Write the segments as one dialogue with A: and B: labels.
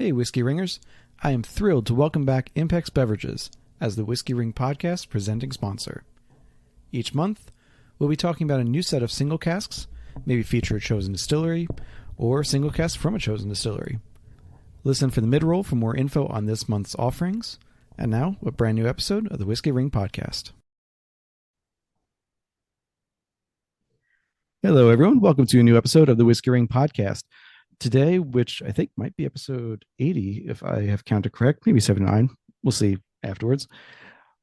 A: Hey, Whiskey Ringers. I am thrilled to welcome back Impex Beverages as the Whiskey Ring Podcast presenting sponsor. Each month, we'll be talking about a new set of single casks, maybe feature a chosen distillery, or single cask from a chosen distillery. Listen for the mid-roll for more info on this month's offerings. And now, a brand new episode of the Whiskey Ring Podcast. Hello, everyone. Welcome to a new episode of the Whiskey Ring Podcast. Today, which I think might be episode 80, if I have counted correct, maybe 79. We'll see afterwards.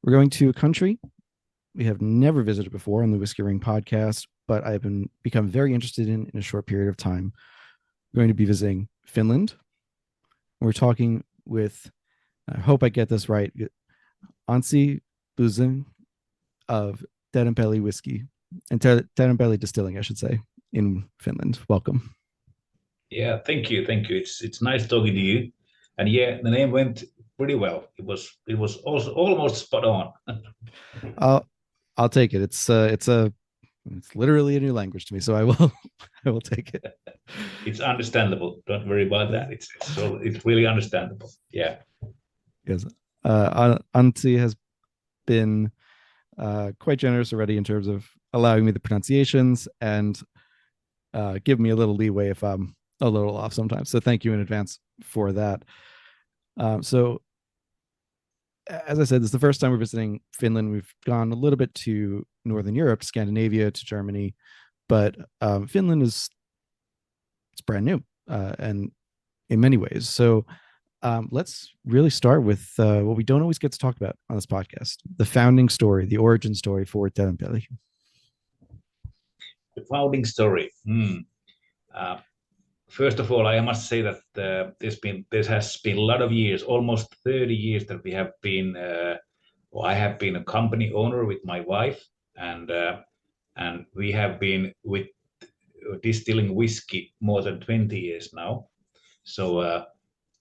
A: We're going to a country we have never visited before on the Whiskey Ring Podcast, but I've become very interested in a short period of time. We're going to be visiting Finland. We're talking with, I hope I get this right, Anssi of Teerenpeli Whisky, and Teerenpeli Distilling, I should say, in Finland. Welcome.
B: Yeah, thank you. It's nice talking to you. And yeah, the name went pretty well. It was also almost spot on.
A: I'll take it. It's literally a new language to me, so I will take it.
B: It's understandable. Don't worry about that. It's really understandable. Yeah.
A: Yes. Anssi has been quite generous already in terms of allowing me the pronunciations and give me a little leeway if I'm a little off sometimes. So thank you in advance for that. So as I said, this is the first time we're visiting Finland. We've gone a little bit to Northern Europe, to Scandinavia, to Germany, but Finland it's brand new and in many ways. So let's really start with what we don't always get to talk about on this podcast: the founding story, the origin story for Teerenpeli.
B: The founding story. First of all, I must say that there has been a lot of years, almost 30 years, that we have been, I have been a company owner with my wife, and we have been with distilling whiskey more than 20 years now. So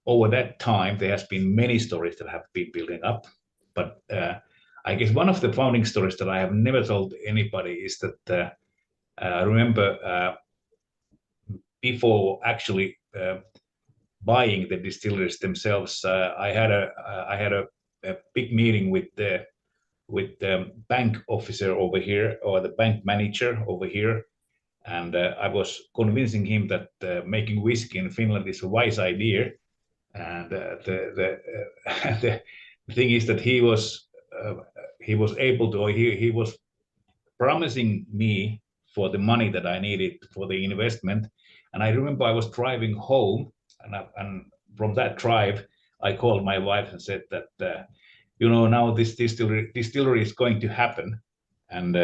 B: over that time, there has been many stories that have been building up. But I guess one of the founding stories that I have never told anybody is that I remember before actually buying the distilleries themselves, I had a big meeting with the bank officer over here, or the bank manager over here, and I was convincing him that making whiskey in Finland is a wise idea. And the thing is that he was able to, or he was promising me for the money that I needed for the investment. And I remember I was driving home, and from that drive, I called my wife and said that, now this distillery is going to happen. And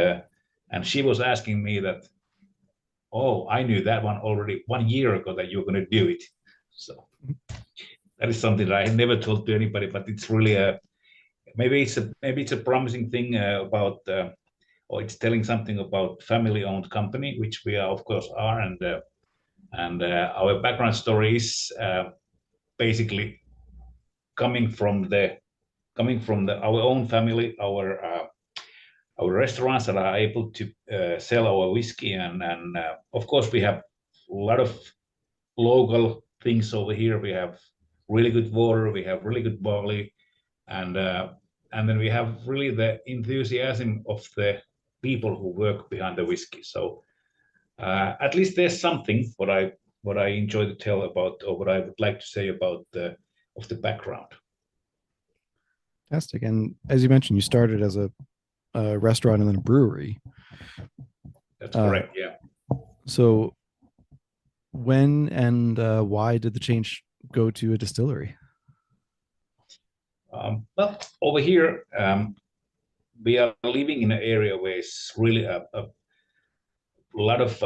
B: she was asking me that, oh, I knew that one already 1 year ago that you were going to do it. So that is something that I had never told to anybody, but it's really maybe it's a promising thing about, or it's telling something about family-owned company, which we are, of course, are, and our background story is basically coming from our own family, our restaurants that are able to sell our whiskey, and of course we have a lot of local things over here. We have really good water, we have really good barley, and then we have really the enthusiasm of the people who work behind the whiskey. So at least there's something what I enjoy to tell about, or what I would like to say about the background.
A: Fantastic. And as you mentioned, you started as a restaurant and then a brewery.
B: That's correct. Yeah.
A: So when and why did the change go to a distillery?
B: Well, over here we are living in an area where it's really a lot of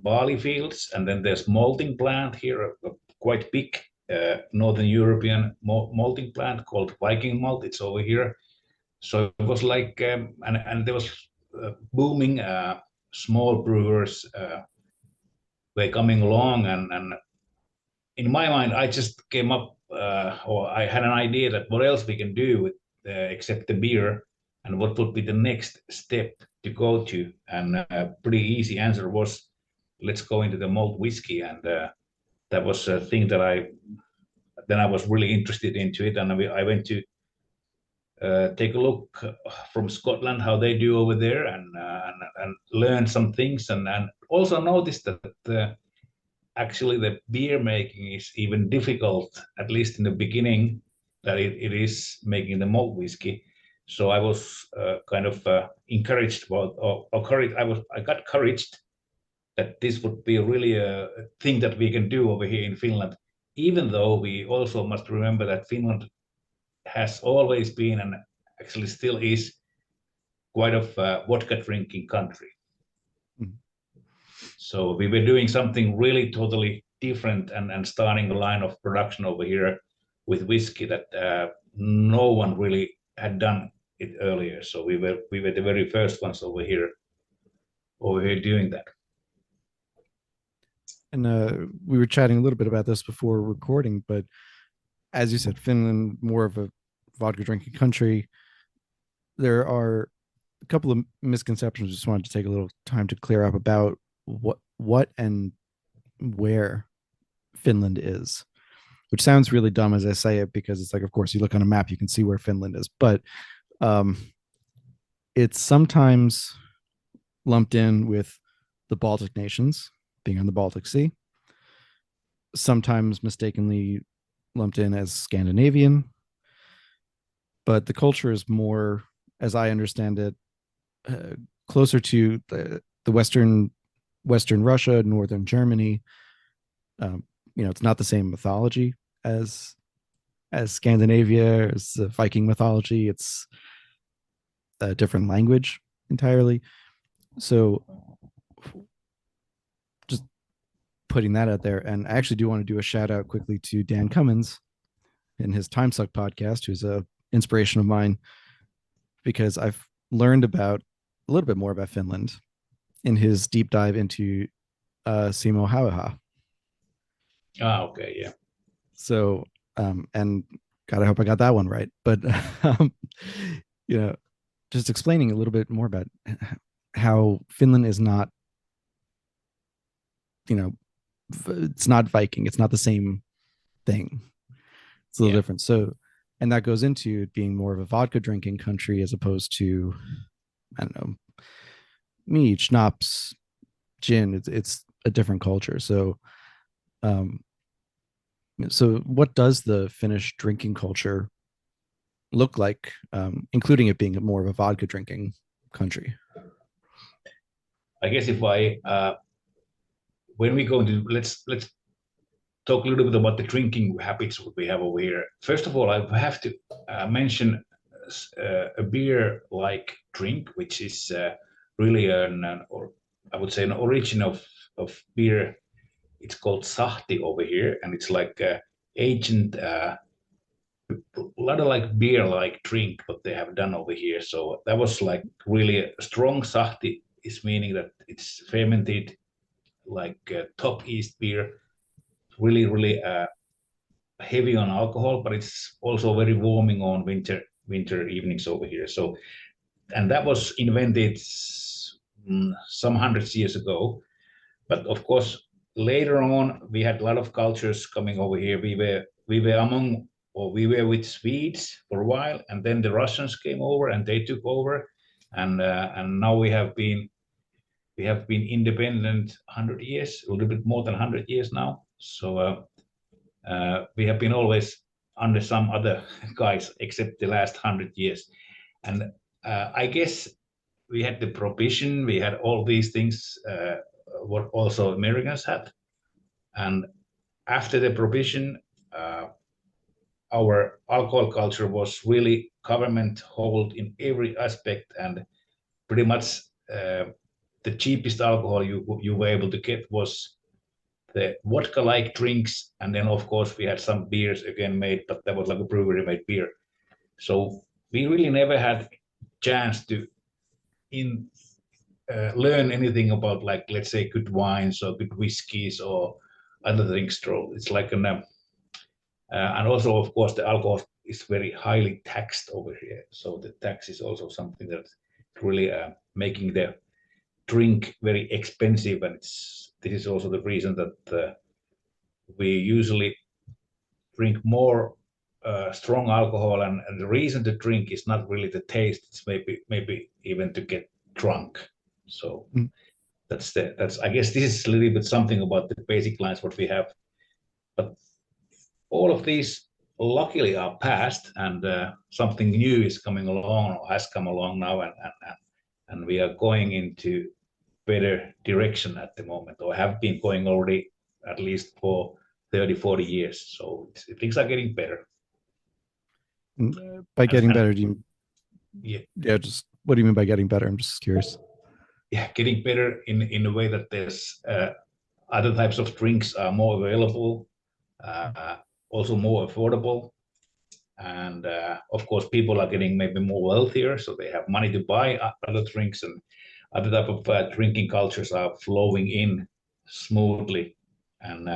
B: barley fields, and then there's malting plant here, a quite big Northern European malting plant called Viking malt. It's over here. So it was like, and there was booming small brewers were coming along, and in my mind, I just came up, or I had an idea that what else we can do with except the beer, and what would be the next step to go to. And a pretty easy answer was, let's go into the malt whiskey. And that was a thing that I was really interested into it, and I went to take a look from Scotland how they do over there, and learn some things, and also noticed that actually the beer making is even difficult, at least in the beginning, that it is making the malt whiskey. So I was kind of encouraged about, or courage. I got encouraged that this would be really a thing that we can do over here in Finland, even though we also must remember that Finland has always been and actually still is quite a vodka drinking country.
A: Mhm.
B: So we were doing something really totally different and starting a line of production over here with whiskey that no one really had done it earlier. So we were the very first ones over here doing that.
A: And we were chatting a little bit about this before recording, but as you said, Finland, more of a vodka drinking country. There are a couple of misconceptions I just wanted to take a little time to clear up about what and where Finland is, which sounds really dumb as I say it, because it's like, of course, you look on a map, you can see where Finland is, but it's sometimes lumped in with the Baltic nations, being on the Baltic Sea, sometimes mistakenly lumped in as Scandinavian, but the culture is more, as I understand it, closer to the Western Russia, Northern Germany. It's not the same mythology as Scandinavia, as Viking mythology. It's a different language entirely. So just putting that out there. And I actually do want to do a shout out quickly to Dan Cummins in his Timesuck podcast, who's a inspiration of mine, because I've learned about a little bit more about Finland in his deep dive into Simo Hauha.
B: Okay, yeah.
A: So, and God, I hope I got that one right. But, just explaining a little bit more about how Finland is not, it's not Viking. It's not the same thing. It's a little different. So, and that goes into being more of a vodka drinking country as opposed to, I don't know, mead, schnapps, gin. It's a different culture. So, so what does the Finnish drinking culture look like, including it being more of a vodka drinking country?
B: I guess if when we go into, let's talk a little bit about the drinking habits we have over here. First of all, I have to mention a beer-like drink, which is really or I would say an origin of beer. It's called sahti over here, and it's like ancient, a lot of like beer-like drink what they have done over here. So that was like really a strong sahti, is meaning that it's fermented like top yeast beer, really heavy on alcohol, but it's also very warming on winter evenings over here. So, and that was invented some hundreds years ago. But of course, later on, we had a lot of cultures coming over here. We were among, or we were with Swedes for a while, and then the Russians came over and they took over, and now we have been independent 100 years, a little bit more than 100 years now. So we have been always under some other guys except the last 100 years. And I guess we had the prohibition, we had all these things, what also Americans had. And after the prohibition, our alcohol culture was really government hold in every aspect, and pretty much the cheapest alcohol you were able to get was the vodka-like drinks, and then of course we had some beers again made, but that was like a brewery-made beer. So we really never had chance to learn anything about, like, let's say, good wines or good whiskeys or other things. It's like and also of course the alcohol is very highly taxed over here. So the tax is also something that's really making the drink very expensive, and this is also the reason that we usually drink more strong alcohol, and the reason to drink is not really the taste. It's maybe even to get drunk. So that's I guess this is a little bit something about the basic lines what we have. But all of these luckily are past, and something new is coming along, or has come along now, and we are going into better direction at the moment, or have been going already at least for 30-40 years. So things are getting better.
A: By getting better, do
B: you
A: just what do you mean by getting better? I'm just curious.
B: Yeah, getting better in a way that there's other types of drinks are more available, also more affordable, and of course people are getting maybe more wealthier, so they have money to buy other drinks, and other type of drinking cultures are flowing in smoothly. And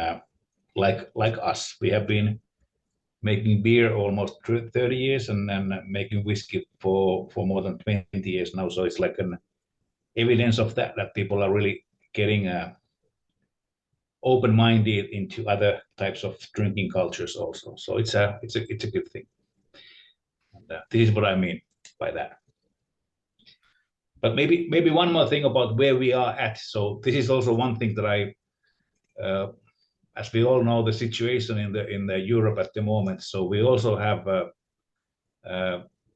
B: like us, we have been making beer almost 30 years, and then making whiskey for more than 20 years now. So it's like an evidence of that people are really getting open-minded into other types of drinking cultures also. So it's a good thing. And, this is what I mean by that. But maybe one more thing about where we are at. So this is also one thing that I, as we all know, the situation in the Europe at the moment. So we also have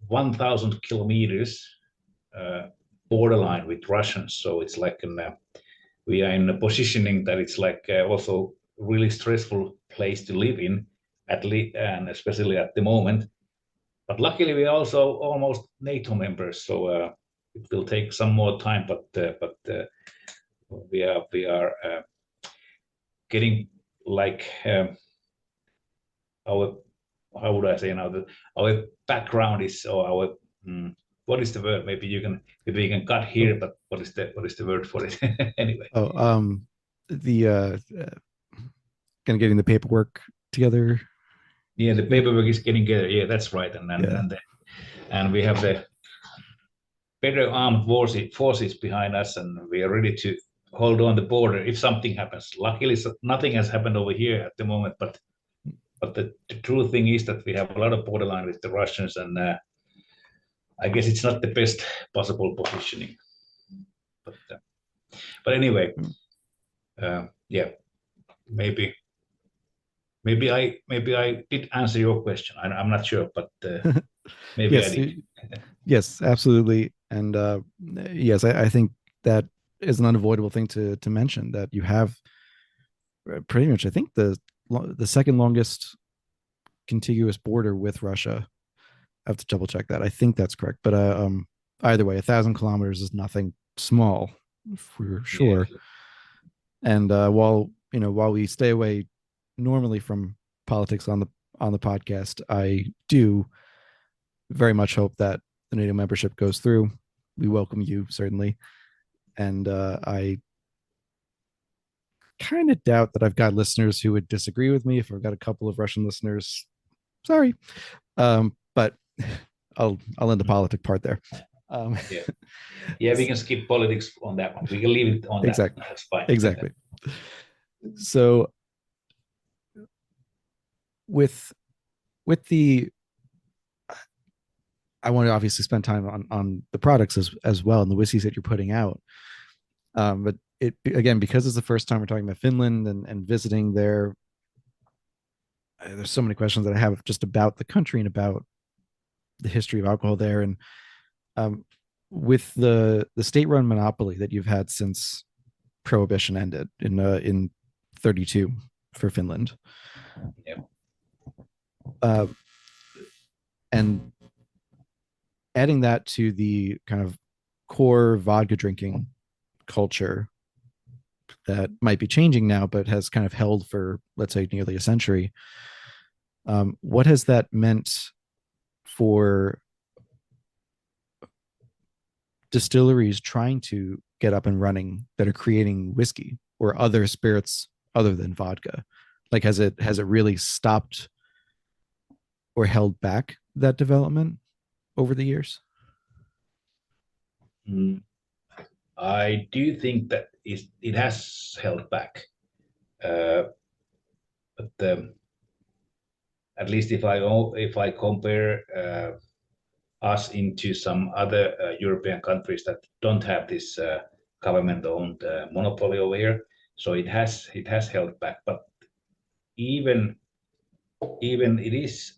B: 1,000 kilometers borderline with Russians. So it's like we are in a positioning that it's like also really stressful place to live in, at least, and especially at the moment. But luckily, we are also almost NATO members, so it will take some more time. But we are getting like our, how would I say now, that our background is, or our what is the word? Maybe you can cut here, but what is the word for it? Anyway.
A: The kind of getting the paperwork together.
B: Yeah, the paperwork is getting together. Yeah, that's right. And we have the better armed forces behind us, and we are ready to hold on the border if something happens. Luckily, nothing has happened over here at the moment, but the true thing is that we have a lot of borderline with the Russians, and I guess it's not the best possible positioning. But anyway, yeah, maybe I did answer your question. I'm not sure, but maybe
A: yes,
B: I did.
A: Yes, absolutely. And yes, I think that is an unavoidable thing to mention, that you have pretty much, I think, the second longest contiguous border with Russia. I have to double check that. I think that's correct. But either way, 1,000 kilometers is nothing small, for sure. Yeah. And while we stay away normally from politics on the podcast, I do very much hope that the NATO membership goes through. We welcome you, certainly. And I kind of doubt that I've got listeners who would disagree with me. If I've got a couple of Russian listeners, sorry. But I'll end the politic part there.
B: Yeah, we can skip politics on that one. We can leave it on
A: exactly.
B: That. That's fine.
A: Exactly. So with the, I want to obviously spend time on the products as well, and the whiskeys that you're putting out. But it, again, because it's the first time we're talking about Finland and visiting there, there's so many questions that I have just about the country and about the history of alcohol there. And with the state-run monopoly that you've had since Prohibition ended in 32 for Finland. Yeah. And adding that to the kind of core vodka drinking culture that might be changing now, but has kind of held for, let's say, nearly a century. What has that meant for distilleries trying to get up and running that are creating whiskey or other spirits other than vodka? Like, has it really stopped or held back that development over the years?
B: I do think that it has held back. But at least if I compare us into some other European countries that don't have this government-owned monopoly over here, so it has held back. But even it is,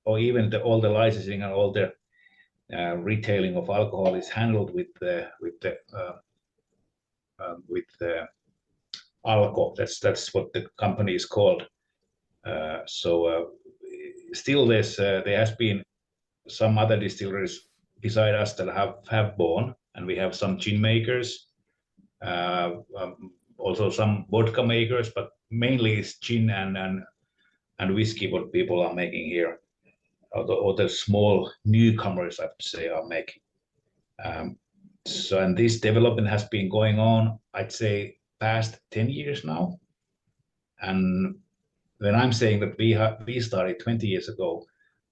B: or even all the licensing and all the retailing of alcohol is handled with the Alco. That's what the company is called. So still, there has been some other distilleries beside us that have born, and we have some gin makers, also some vodka makers, but mainly it's gin and whiskey what people are making here, or the small newcomers, I would say, are making. So, and this development has been going on, I'd say, past 10 years now. And when I'm saying that we started 20 years ago,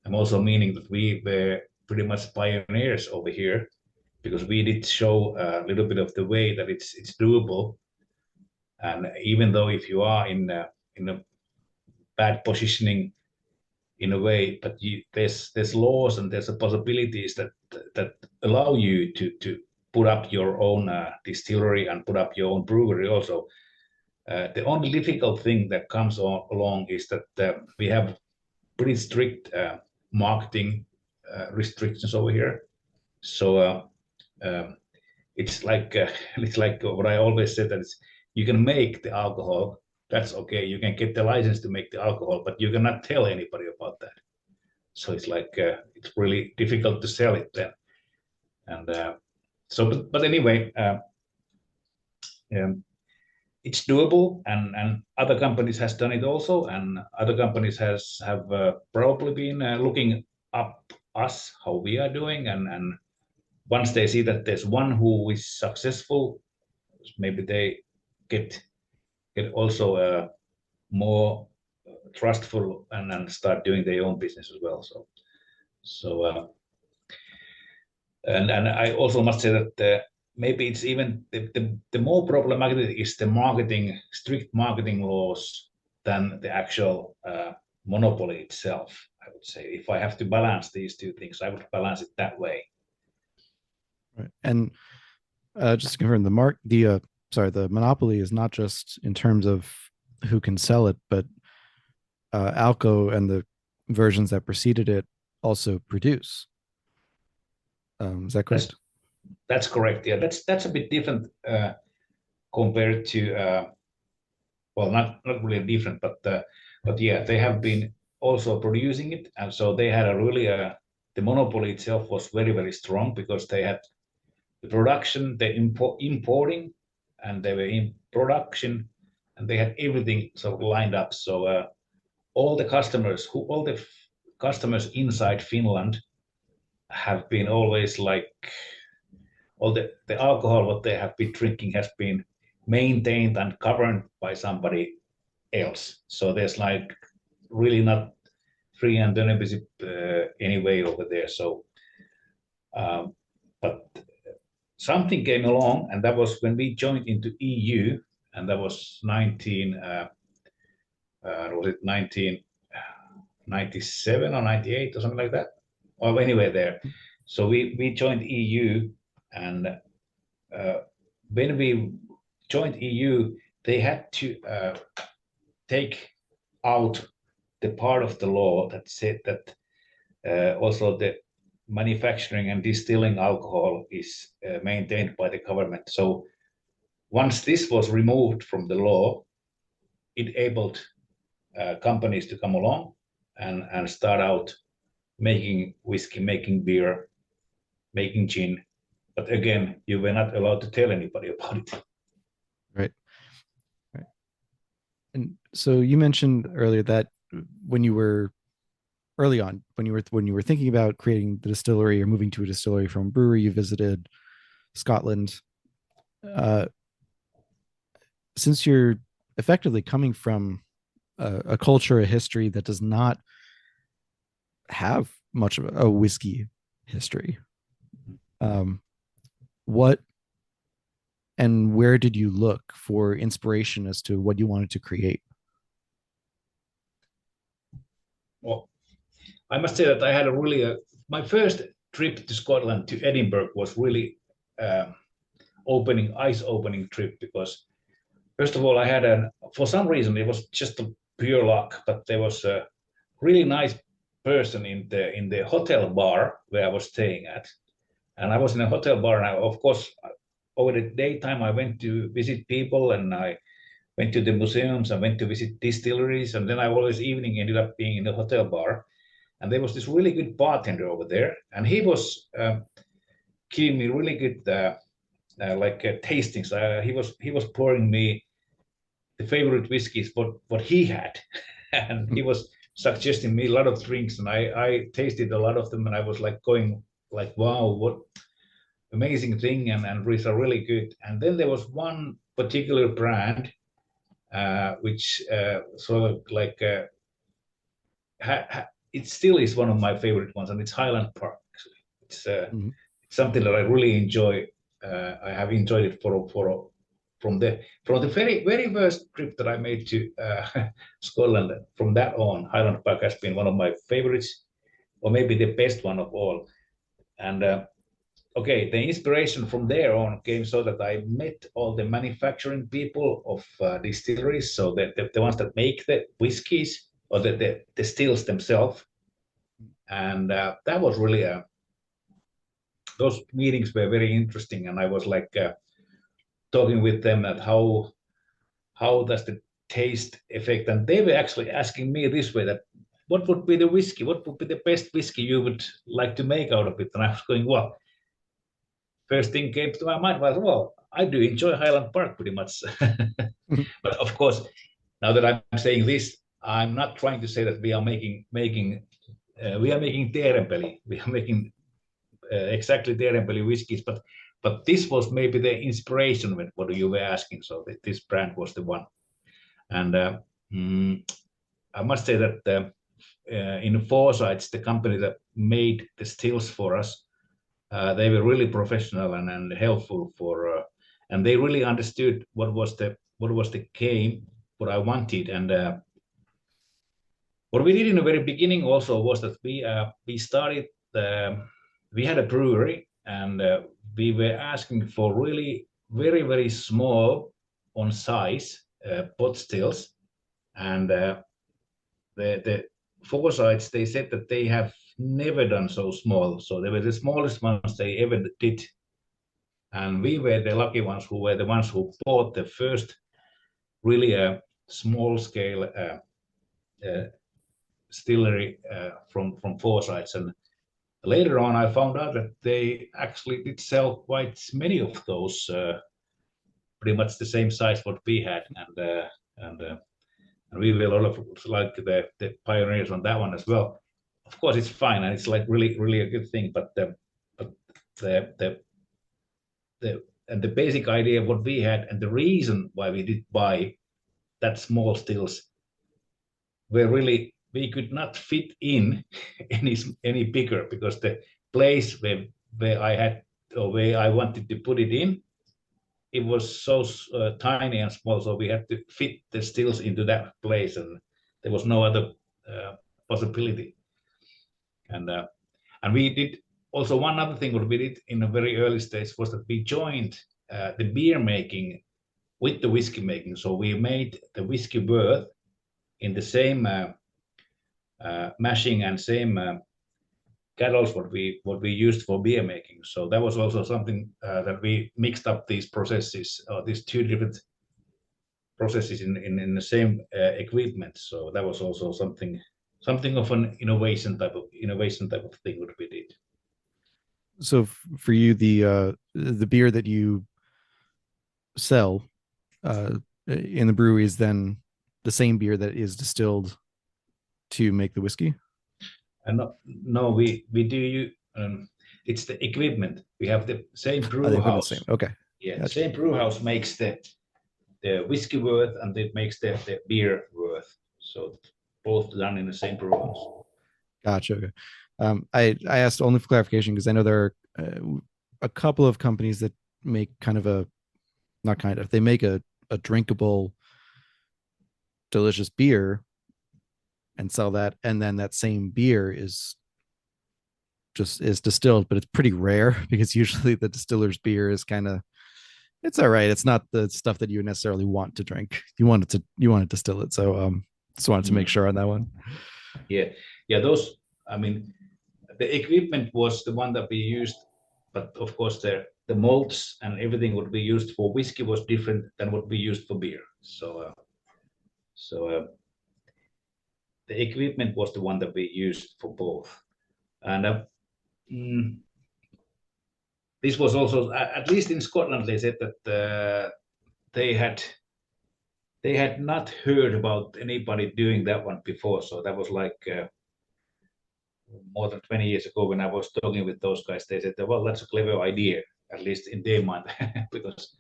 B: I'm also meaning that we were pretty much pioneers over here, because we did show a little bit of the way that it's doable. And even though if you are in a bad positioning in a way, but there's laws and there's possibilities that allow you to put up your own distillery and put up your own brewery also. The only difficult thing that comes along is that we have pretty strict marketing restrictions over here. So it's like what I always said, that you can make the alcohol, that's okay. You can get the license to make the alcohol, but you cannot tell anybody about that. So it's like it's really difficult to sell it then. And but anyway, it's doable, and other companies has done it also, and other companies have probably been looking up us how we are doing, and once they see that there's one who is successful, maybe they get also more trustful and start doing their own business as well. So and I also must say that maybe it's even the more problematic is the strict marketing laws than the actual monopoly itself. I would say, if I have to balance these two things, I would balance it that way.
A: Right. And just to confirm, the monopoly is not just in terms of who can sell it, but Alco and the versions that preceded it also produce. Is that correct?
B: That's correct. Yeah, that's a bit different compared to well, not really different, but yeah, they have been also producing it, and so they had a really the monopoly itself was very strong, because they had the production, the importing, and they were in production, and they had everything sort of lined up. So all the customers inside Finland have been always like, all the alcohol what they have been drinking has been maintained and governed by somebody else. So there's like really not free and democracy anyway over there. So but something came along, and that was when we joined into EU, and that was 1997 or 98 or something like that. Or anyway there. So we joined EU, and when we joined EU, they had to take out the part of the law that said that also the manufacturing and distilling alcohol is maintained by the government. So once this was removed from the law, it enabled companies to come along and start out making whiskey, making beer, making gin. But again, you were not allowed to tell anybody about it.
A: Right. And so you mentioned earlier that when you were early on, when you were thinking about creating the distillery or moving to a distillery from a brewery, you visited Scotland. Since you're effectively coming from a culture, a history that does not have much of a whiskey history, what and where did you look for inspiration as to what you wanted to create?
B: Well, I must say that I had a really my first trip to Scotland to Edinburgh was really uh, eye opening trip because first of all I had for some reason it was just a pure luck, but there was a really nice person in the hotel bar where I was staying at, and I was in a hotel bar, and of course over the daytime I went to visit people and I went to the museums, I went to visit distilleries, and then I always evening ended up being in the hotel bar. And there was this really good bartender over there, and he was giving me really good tastings. He was pouring me the favorite whiskeys what he had, and he was suggesting me a lot of drinks, and I tasted a lot of them, and I was like going like, wow, what amazing thing, and these are really good. And then there was one particular brand which sort of like it still is one of my favorite ones, and it's Highland Park. Actually,
A: Mhm.
B: it's something that I really enjoy. I have enjoyed it for from the very first trip that I made to Scotland. From that on, Highland Park has been one of my favorites, or maybe the best one of all. And okay, the inspiration from there on came so that I met all the manufacturing people of distilleries, so that the ones that make the whiskies or the stills themselves. And that was really those meetings were very interesting, and I was like talking with them at how does the taste affect, and they were actually asking me this way that what would be the whiskey, what would be the best whiskey you would like to make out of it, and I was going, well, first thing came to my mind was, well, I do enjoy Highland Park pretty much. But of course, now that I'm saying this, I'm not trying to say that we are making we are making Teerenpeli. We are making exactly Teerenpeli whiskies, but this was maybe the inspiration when what you were asking. So this brand was the one, and I must say that in Foresights, the company that made the stills for us, they were really professional and helpful and they really understood what was the game, what I wanted, and what we did in the very beginning also was that we started we had a brewery, and we were asking for really very small on size pot stills, and the Foresights, they said that they have never done so small, so they were the smallest ones they ever did, and we were the lucky ones who were the ones who bought the first really small scale distillery from Foresights. And later on, I found out that they actually did sell quite many of those, pretty much the same size what we had, and we were a lot of like the pioneers on that one as well. Of course, it's fine, and it's like really a good thing. But the the and the basic idea of what we had and the reason why we did buy that small stills were really we could not fit in any bigger, because the place where I had or where I wanted to put it in, it was so tiny and small, so we had to fit the stills into that place, and there was no other possibility. And we did also one other thing what we did in a very early stage was that we joined the beer making with the whiskey making. So we made the whiskey birth in the same mashing and same kettles what we used for beer making. So that was also something that we mixed up these processes, these two different processes in the same equipment. So that was also something of an innovation type of thing what we did.
A: So for you, the beer that you sell in the brewery is then the same beer that is distilled to make the whiskey?
B: And no, we do it's the equipment. We have the same brew
A: the
B: house.
A: same. Okay.
B: Yeah,
A: Gotcha.
B: same brew house makes the whiskey worth, and it makes the beer worth. So both done in the same brew house.
A: Gotcha. Okay. I asked only for clarification because I know there are a couple of companies that make they make a drinkable, delicious beer, and sell that, and then that same beer is distilled, but it's pretty rare because usually the distiller's beer is kind of, it's all right. It's not the stuff that you necessarily want to drink. You want to distill it. So just wanted to make
B: Mm.
A: sure on that one.
B: Yeah, yeah. Those. I mean, the equipment was the one that we used, but of course the malts and everything would be used for whiskey was different than what we used for beer. So the equipment was the one that we used for both, and mm, this was also at least in Scotland they said that they had they had not heard about anybody doing that one before. So that was like more than 20 years ago when I was talking with those guys. They said, well, that's a clever idea, at least in their mind, because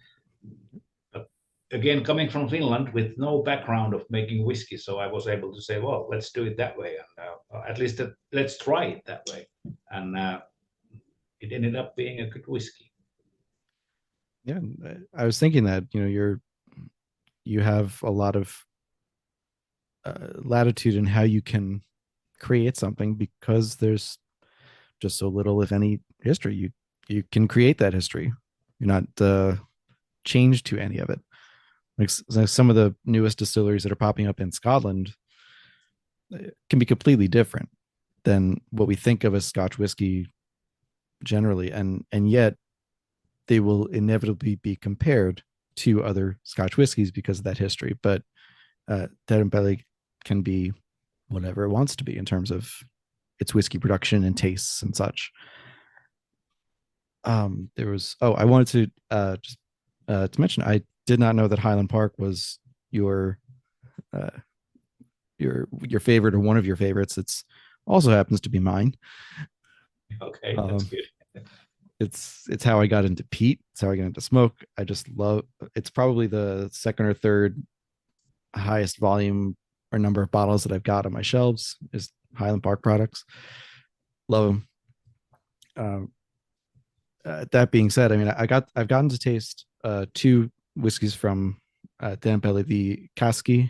B: again, coming from Finland with no background of making whiskey, so I was able to say, well, let's do it that way, and at least let's try it that way, and it ended up being a good whiskey.
A: Yeah, I was thinking that you have a lot of latitude in how you can create something because there's just so little, if any, history. You can create that history. You're not changed to any of it. Like some of the newest distilleries that are popping up in Scotland can be completely different than what we think of as Scotch whiskey generally, and yet they will inevitably be compared to other Scotch whiskeys because of that history. But Teerenpeli can be whatever it wants to be in terms of its whiskey production and tastes and such. There was I wanted just to mention, I did not know that Highland Park was your uh, your favorite or one of your favorites. It's also happens to be mine.
B: Okay, that's
A: Um,
B: good.
A: it's how I got into peat. It's how I got into smoke. I just love. It's probably the second or third highest volume or number of bottles that I've got on my shelves is Highland Park products. Love them. Um, that being said, I mean, I've gotten to taste two whiskeys from Teerenpeli, the Kaski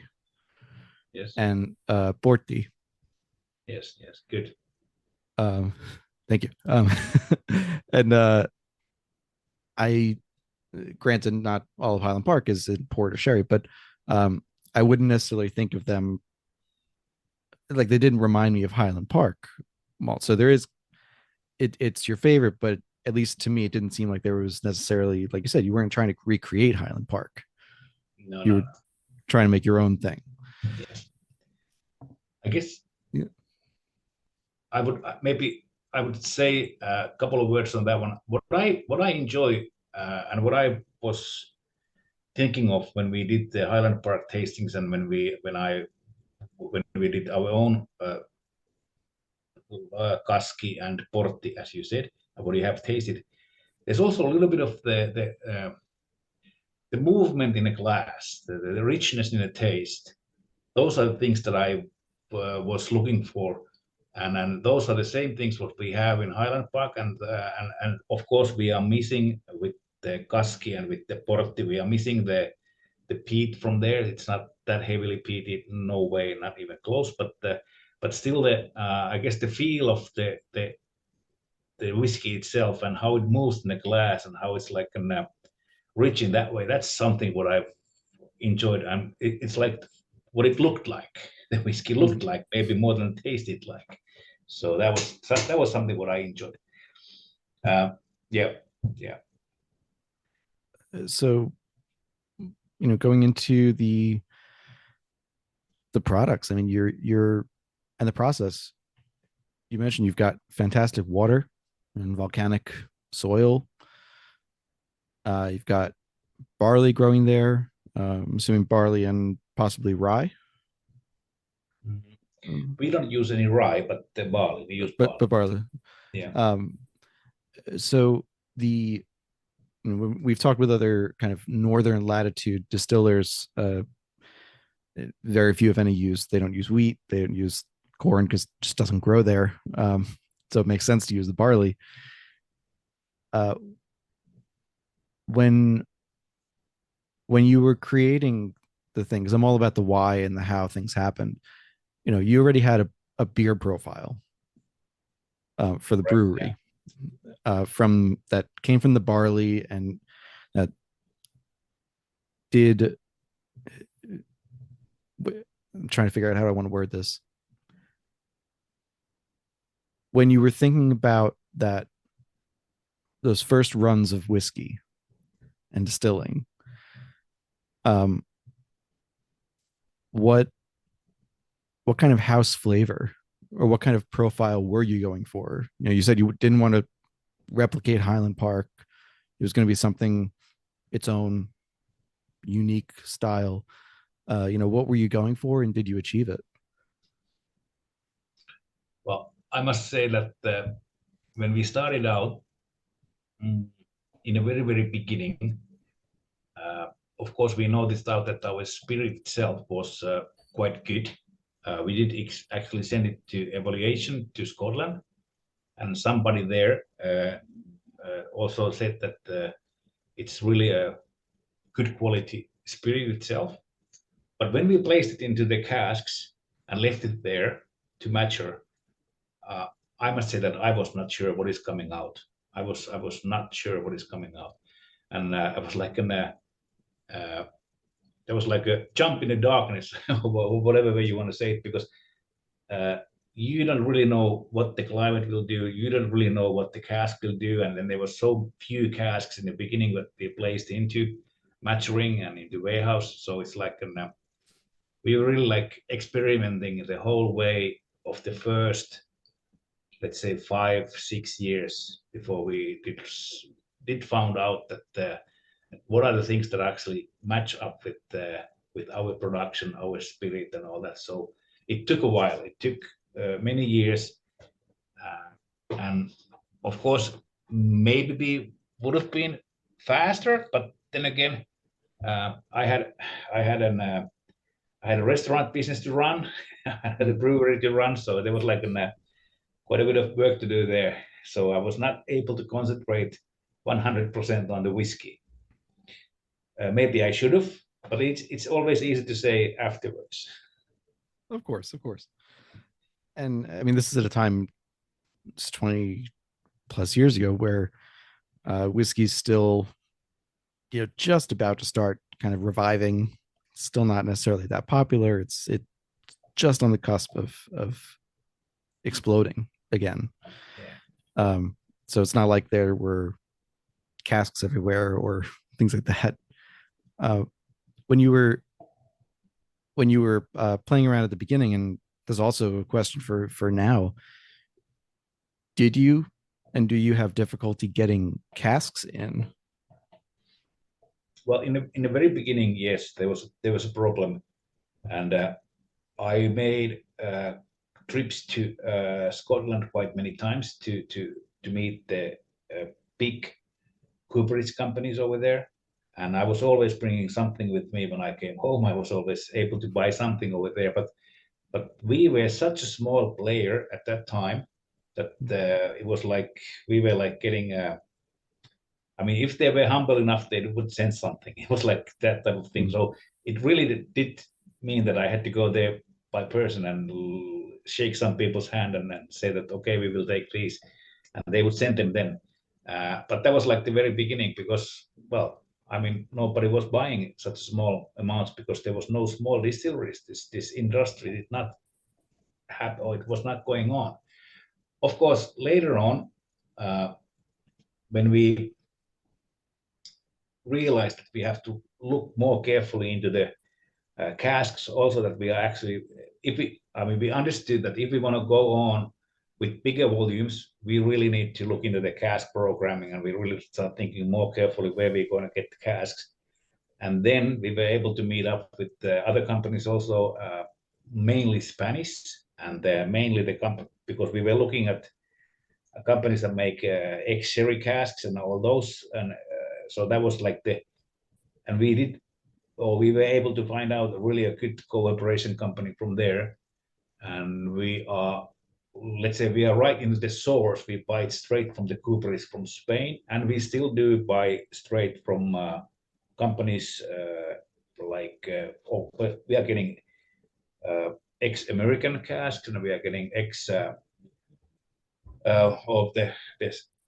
B: Yes,
A: and Porti.
B: yes, yes, good.
A: Um, thank you. And I, granted, not all of Highland Park is in port or sherry, but um, I wouldn't necessarily think of them like they didn't remind me of Highland Park malt. So there is it's your favorite, but at least to me, it didn't seem like there was necessarily, like you said, you weren't trying to recreate Highland Park.
B: No,
A: You
B: no,
A: were
B: no.
A: trying to make your own thing.
B: Yes, I guess
A: Yeah.
B: I would maybe I would say a couple of words on that one. What I enjoy and what I was thinking of when we did the Highland Park tastings and when we did our own Kaski and Portti, as you said, what you have tasted. There's also a little bit of the movement in a glass, the richness in the taste. Those are the things that I was looking for, and those are the same things what we have in Highland Park, and of course we are missing with the Kaski and with the Portti, we are missing the peat from there. It's not that heavily peated, no way, not even close. But still, the I guess the feel of the whiskey itself and how it moves in the glass and how it's like rich in that way. That's something what I've enjoyed. And it's like what it looked like. The whiskey looked like maybe more than tasted like. So that was something what I enjoyed. Uh, yeah, yeah.
A: So, going into the products, I mean, you're and the process. You mentioned you've got fantastic water and volcanic soil. You've got barley growing there. I'm assuming barley and possibly rye. Um,
B: We don't use any rye, but the barley. We use
A: but
B: barley.
A: barley.
B: Yeah.
A: Um, so the we've talked with other kind of northern latitude distillers. Very few, if any, they don't use wheat. They don't use corn because it just doesn't grow there. So it makes sense to use the barley. Uh, when when you were creating the things, I'm all about the why and the how things happened. you already had a beer profile for the
B: Right. Yeah.
A: brewery from that came from the barley, and that did. I'm trying to figure out how I want to word this. When you were thinking about those first runs of whiskey and distilling, um, what kind of house flavor or what kind of profile were you going for? You said you didn't want to replicate Highland Park. It was going to be something its own unique style. What were you going for, and did you achieve it?
B: Well, I must say that when we started out in a very, very beginning, uh, of course, we noticed out that our spirit itself was quite good. We did actually send it to evaluation to Scotland, and somebody there also said that it's really a good quality spirit itself. But when we placed it into the casks and left it there to mature, uh, I must say that I was not sure what is coming out. I was not sure what is coming out, and I was like there was like a jump in the darkness, or whatever way you want to say it, because uh, you don't really know what the climate will do. You don't really know what the cask will do, and then there were so few casks in the beginning that they placed into maturing and into warehouse. So it's like we were really like experimenting the whole way of the first, let's say, 5 6 years before we did found out that what are the things that actually match up with our production, our spirit, and all that. So it took a while. It took many years, and of course, maybe we would have been faster. But then again, I had I had an I had a restaurant business to run, I had a brewery to run, so there was like quite a bit of work to do there. So I was not able to concentrate 100% on the whiskey. Maybe I should have, but it's always easy to say afterwards.
A: Of course, of course. And I mean, this is at a time, it's 20 plus years ago, where whiskey's still, just about to start kind of reviving. Still not necessarily that popular. It's just on the cusp of exploding again.
B: Yeah.
A: So it's not like there were casks everywhere or things like that. Uh, when you were playing around at the beginning, and there's also a question for now. Did you and do you have difficulty getting casks in?
B: Well, in the very beginning, yes, there was a problem, and I made trips to Scotland quite many times to meet the big cooperage companies over there. And I was always bringing something with me when I came home. I was always able to buy something over there. But we were such a small player at that time that it was like we were like getting. I mean, if they were humble enough, they would send something. It was like that type of thing. So it really did mean that I had to go there by person and shake some people's hand and then say that okay, we will take these, and they would send them then. But that was like the very beginning because, well, I mean, nobody was buying such small amounts because there was no small distilleries. This industry did not have, or it was not going on. Of course, later on, when we realized that we have to look more carefully into the casks, also that we are actually, if we, I mean, we understood that if we want to go on with bigger volumes, we really need to look into the cask programming, and we really start thinking more carefully where we're going to get the casks. And then we were able to meet up with other companies also, mainly Spanish, and mainly the company, because we were looking at companies that make ex-sherry casks and all those. And so that was like and we did, or we were able to find out really a good cooperation company from there. And we are, let's say, we are right in the source. We buy it straight from the cooperies from Spain, and we still do buy straight from companies like, we are getting ex-American cask, and we are getting of the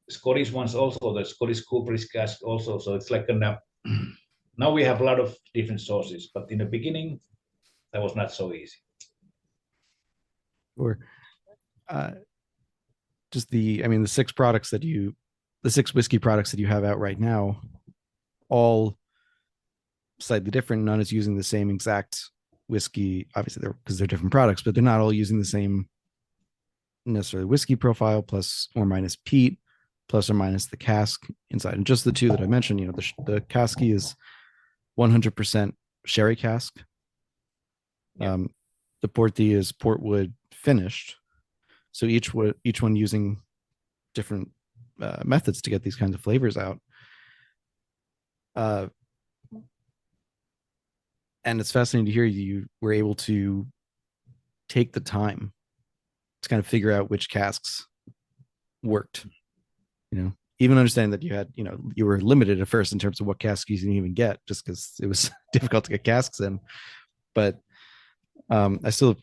B: Scottish ones also, the Scottish cooperage cask also. So it's like now we have a lot of different sources, but in the beginning that was not so easy.
A: Or just the six whiskey products that you have out right now, all slightly different. None is using the same exact whiskey, obviously because they're different products, but they're not all using the same necessarily whiskey profile, plus or minus peat, plus or minus the cask inside. And just the two that I mentioned, the casky is 100% sherry cask. Yeah. The porty is portwood finished. So each one using different methods to get these kinds of flavors out. And it's fascinating to hear you were able to take the time to kind of figure out which casks worked. Even understanding that you had, you were limited at first in terms of what casks you didn't even get, just because it was difficult to get casks in. But I still,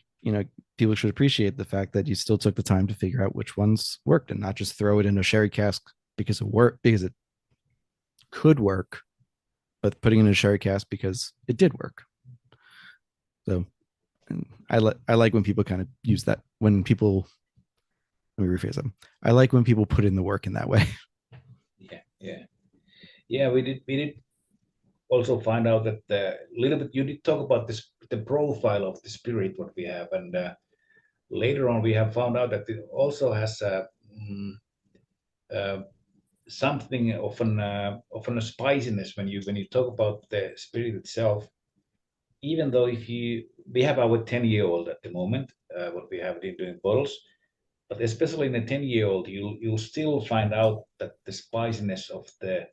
A: people should appreciate the fact that you still took the time to figure out which ones worked and not just throw it in a sherry cask because it could work, but putting it in a sherry cask because it did work. So I like when people kind of use that, let me rephrase them. I like when people put in the work in that way.
B: Yeah. We did also find out that little bit. You did talk about the profile of the spirit what we have, and later on we have found out that it also has something often a spiciness when you talk about the spirit itself. Even though we have our 10-year-old at the moment, what we have been doing bottles, but especially in a 10-year-old, you'll still find out that the spiciness of the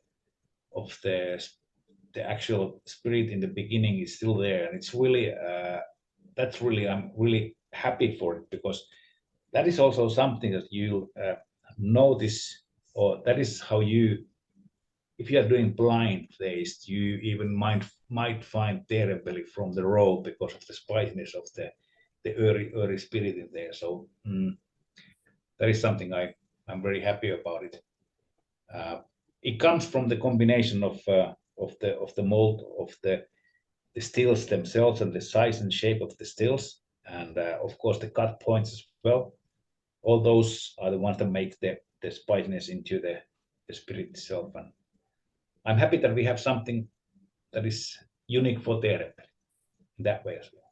B: actual spirit in the beginning is still there, and it's really I'm really happy for it, because that is also something that you notice, or that is how if you are doing blind taste, you even might find Teerenpeli from the road because of the spiciness of the early spirit in there. So that is something I'm very happy about it. It comes from the combination of the mold of the stills themselves and the size and shape of the stills, and of course the cut points as well. All those are the ones that make the spiciness into the spirit itself. And I'm happy that we have something that is unique for Teerenpeli in that way as well.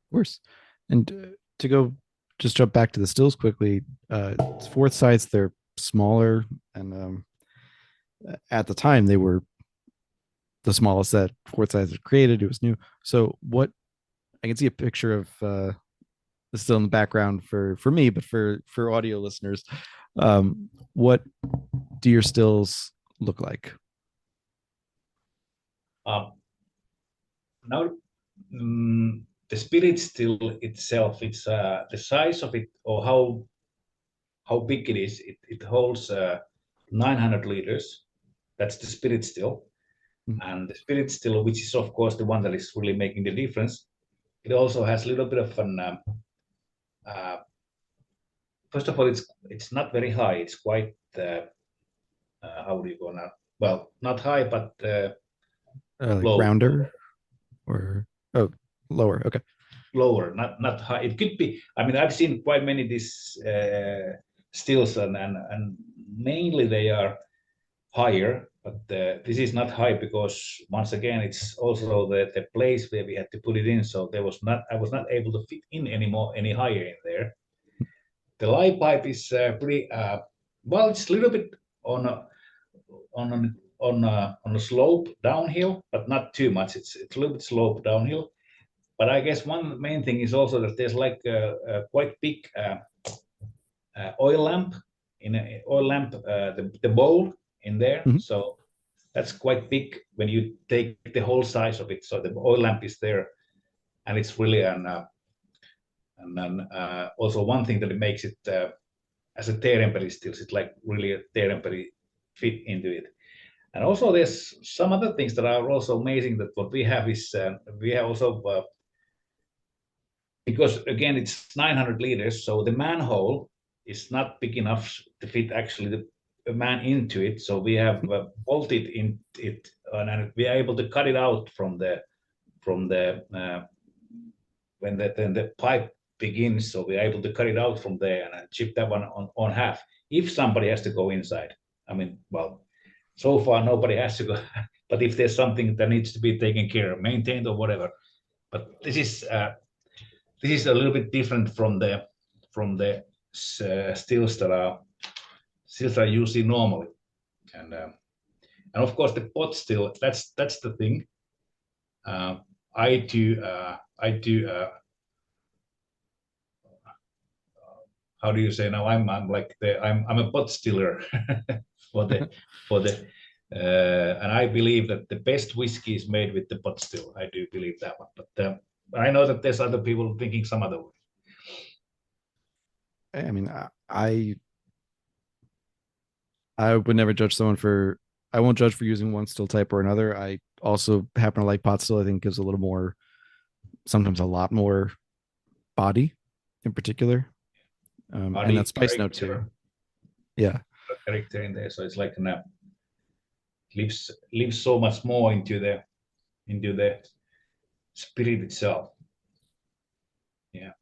A: Of course. And to go just jump back to the stills quickly, fourth sides, they're smaller, and at the time they were the smallest that fourth sides had created. It was new. So I can see a picture of the still in the background for me, but for audio listeners, what do your stills look like?
B: Now, the spirit still itself, it's the size of it, or how big it is. It holds 900 liters. That's the spirit still. And the spirit still, which is of course the one that is really making the difference, it also has a little bit of an first of all, it's not very high. It's quite how do you go now? Well, not high, but
A: like rounder, or lower. Okay,
B: lower, not high. It could be. I mean, I've seen quite many these stills, and mainly they are higher. But this is not high because once again, it's also the place where we had to put it in. So I was not able to fit in any higher in there. The lye pipe is pretty well. It's a little bit on a slope downhill, but not too much. It's a little bit slope downhill. But I guess one main thing is also that there's like a quite big oil lamp the bowl in there. Mm-hmm. So that's quite big when you take the whole size of it. So the oil lamp is there, and it's really and then also one thing that it makes it as a Teerenpeli stills, it's like really a Teerenpeli fit into it. And also there's some other things that are also amazing. That what we have is we have also because again, it's 900 liters, so the manhole is not big enough to fit actually a man into it. So we have bolted in it, and we are able to cut it out from the when the pipe begins. So we are able to cut it out from there and chip that one on half. If somebody has to go inside, I mean, well, so far nobody has to go. But if there's something that needs to be taken care of, maintained or whatever, but this is a little bit different from the stills that are used normally, and of course the pot still. That's the thing. I do. How do you say now? I'm a pot stiller for the. And I believe that the best whiskey is made with the pot still. I do believe that one, but I know that there's other people thinking some other way.
A: I mean, I would never judge someone for. I won't judge for using one still type or another. I also happen to like pot still. I think gives a little more, sometimes a lot more, body, in particular, body, and that spice note too. Yeah,
B: character in there, so it's like lives so much more into the spirit itself. Yeah.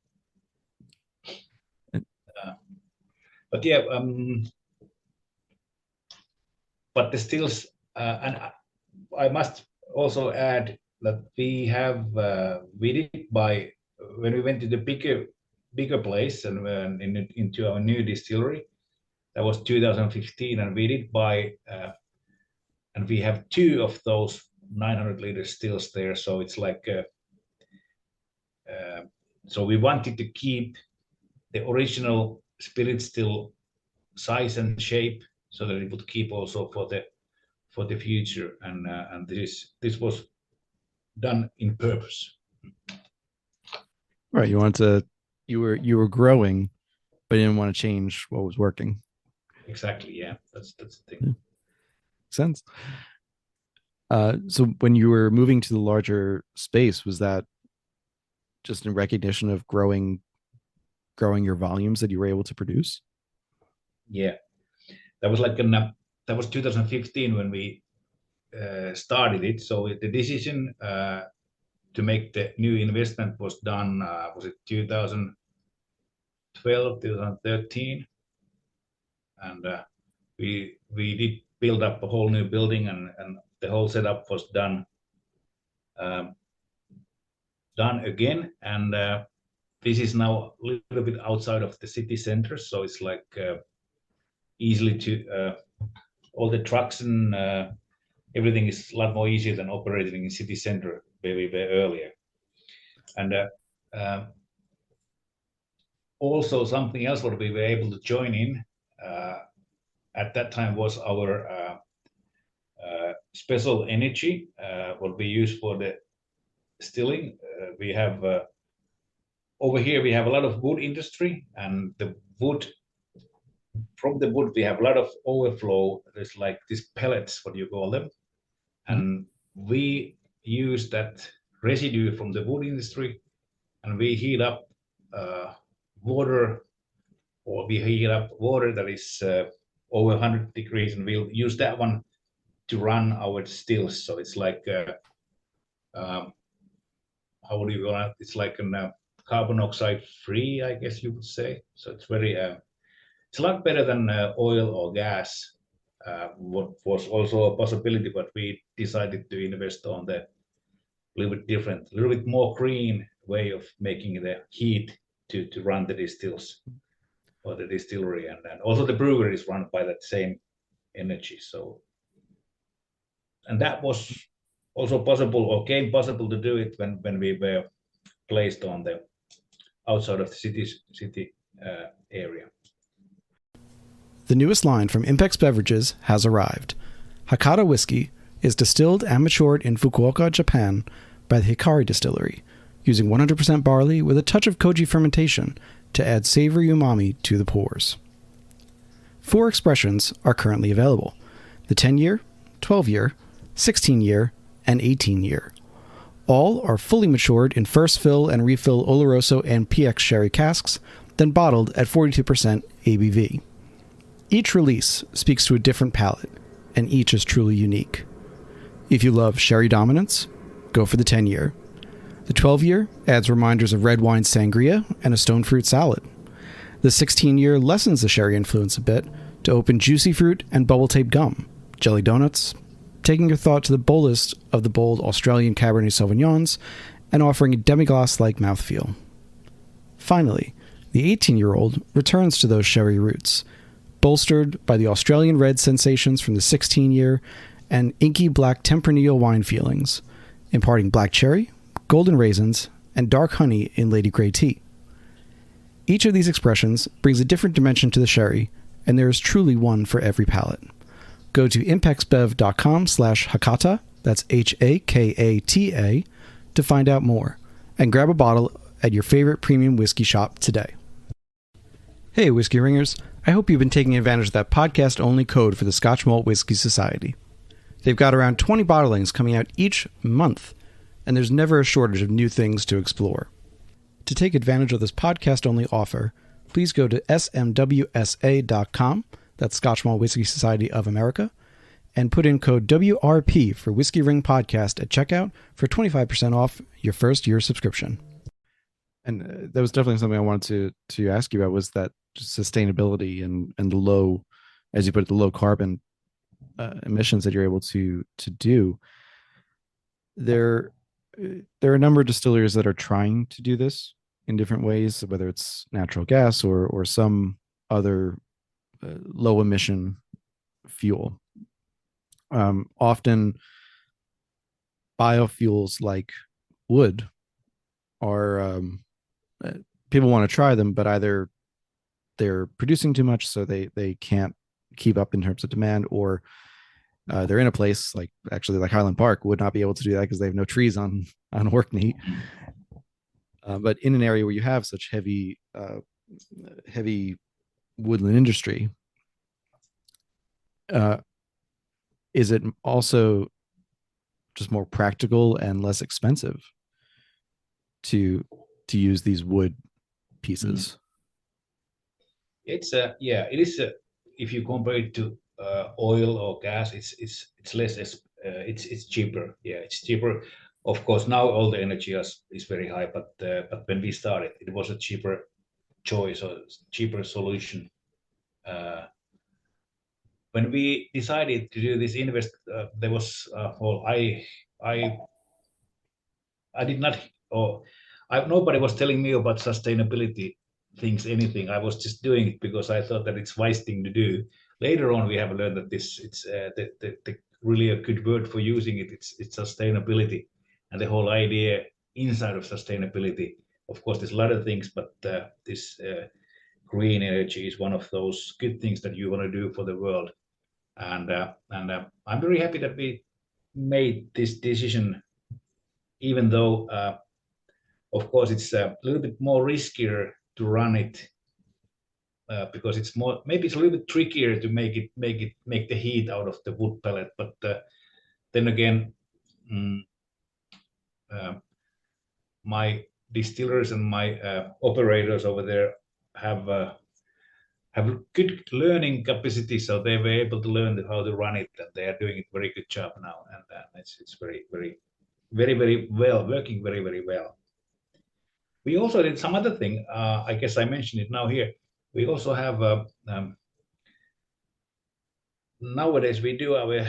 B: But yeah, but the stills, and I must also add that we did by when we went to the bigger place and into our new distillery. That was 2015, and we did buy. And we have 2 of those 900 liter stills there. So it's like, so we wanted to keep the original spirit still size and shape, so that it would keep also for the future. And this was done in purpose.
A: Right. You were growing, but you didn't want to change what was working.
B: Exactly. Yeah. That's the thing.
A: Yeah. Sense. So when you were moving to the larger space, was that just in recognition of growing your volumes that you were able to produce?
B: Yeah, that was like that was 2015 when we started it. So the decision to make the new investment was done. Was it 2012, 2013? And we did build up a whole new building, and the whole setup was done again. And this is now a little bit outside of the city center, so it's like easily to all the trucks and everything is a lot more easier than operating in city center where we were earlier. And also something else what we were able to join in at that time was our special energy, what we use for the stilling. We have over here we have a lot of wood industry, and from the wood we have a lot of overflow. There's like these pellets, what you call them, and we use that residue from the wood industry, and we heat up water, or we heat up water that is over 100 degrees, and we'll use that one to run our stills. So it's like how would you call it? It's like a carbon oxide free, I guess you would say. So it's very it's a lot better than oil or gas, what was also a possibility, but we decided to invest on the little bit different, a little bit more green way of making the heat to run the distills or the distillery, and also the brewery is run by that same energy. So, and that was also possible, or came possible to do it when we were placed on the outside of the city area.
C: The newest line from Impex Beverages has arrived. Hakata Whisky is distilled and matured in Fukuoka, Japan by the Hikari Distillery, using 100% barley with a touch of koji fermentation to add savory umami to the pours. 4 expressions are currently available: the 10-year, 12-year, 16-year, and 18-year. All are fully matured in first fill and refill Oloroso and PX sherry casks, then bottled at 42% ABV. Each release speaks to a different palate, and each is truly unique. If you love sherry dominance, go for the 10-year. The 12-year adds reminders of red wine sangria and a stone fruit salad. The 16-year lessens the sherry influence a bit to open juicy fruit and bubble tape gum, jelly donuts, taking your thought to the boldest of the bold Australian Cabernet Sauvignons and offering a demi-glace-like mouthfeel. Finally, the 18-year-old returns to those sherry roots, bolstered by the Australian red sensations from the 16-year and inky black Tempranillo wine feelings, imparting black cherry, golden raisins, and dark honey in Lady Grey tea. Each of these expressions brings a different dimension to the sherry, and there is truly one for every palate. Go to impexbev.com/Hakata, that's Hakata, to find out more, and grab a bottle at your favorite premium whiskey shop today. Hey, Whiskey Ringers. I hope you've been taking advantage of that podcast-only code for the Scotch Malt Whiskey Society. They've got around 20 bottlings coming out each month, and there's never a shortage of new things to explore. To take advantage of this podcast-only offer, please go to smwsa.com, that's Scotch Malt Whiskey Society of America, and put in code WRP for Whiskey Ring Podcast at checkout for 25% off your first year subscription.
A: And that was definitely something I wanted to ask you about, was that sustainability and the low, as you put it, the low carbon emissions that you're able to do. There are a number of distilleries that are trying to do this in different ways, whether it's natural gas or some other low emission fuel. Often biofuels like wood are people want to try them, but either they're producing too much, so they can't keep up in terms of demand, or they're in a place like Highland Park would not be able to do that because they have no trees on Orkney. But in an area where you have such heavy woodland industry, is it also just more practical and less expensive to use these wood pieces?
B: It is if you compare it to oil or gas, it's less, it's cheaper. Yeah, it's cheaper. Of course, now all the energy is very high, but when we started, it was a cheaper choice or cheaper solution. When we decided to do this there was I did not, nobody was telling me about sustainability things, anything. I was just doing it because I thought that it's wise thing to do. Later on, we have learned that it's the really a good word for using it. It's sustainability, and the whole idea inside of sustainability. Of course, there's a lot of things, but this green energy is one of those good things that you want to do for the world. And I'm very happy that we made this decision, even though, of course, it's a little bit more riskier to run it because maybe it's a little bit trickier to make the heat out of the wood pellet. But then again, my distillers and my operators over there have good learning capacity, so they were able to learn how to run it, and they are doing a very good job now, and it's very well, working very well. We also did some other thing. I guess I mentioned it now here. We also have nowadays we do our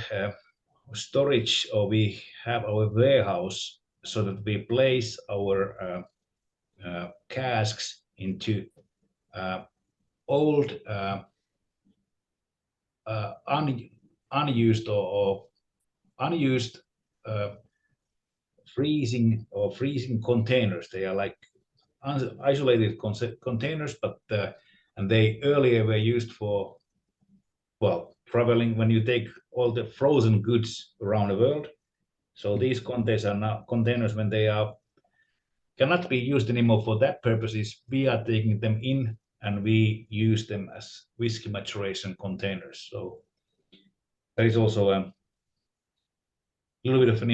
B: storage, or we have our warehouse, so that we place our casks into old unused or unused freezing containers. They are like isolated containers, but and they earlier were used for, well, traveling when you take all the frozen goods around the world. So these containers are now containers when they cannot be used anymore for that purposes. We are taking them in and we use them as whiskey maturation containers. So that is also little bit of an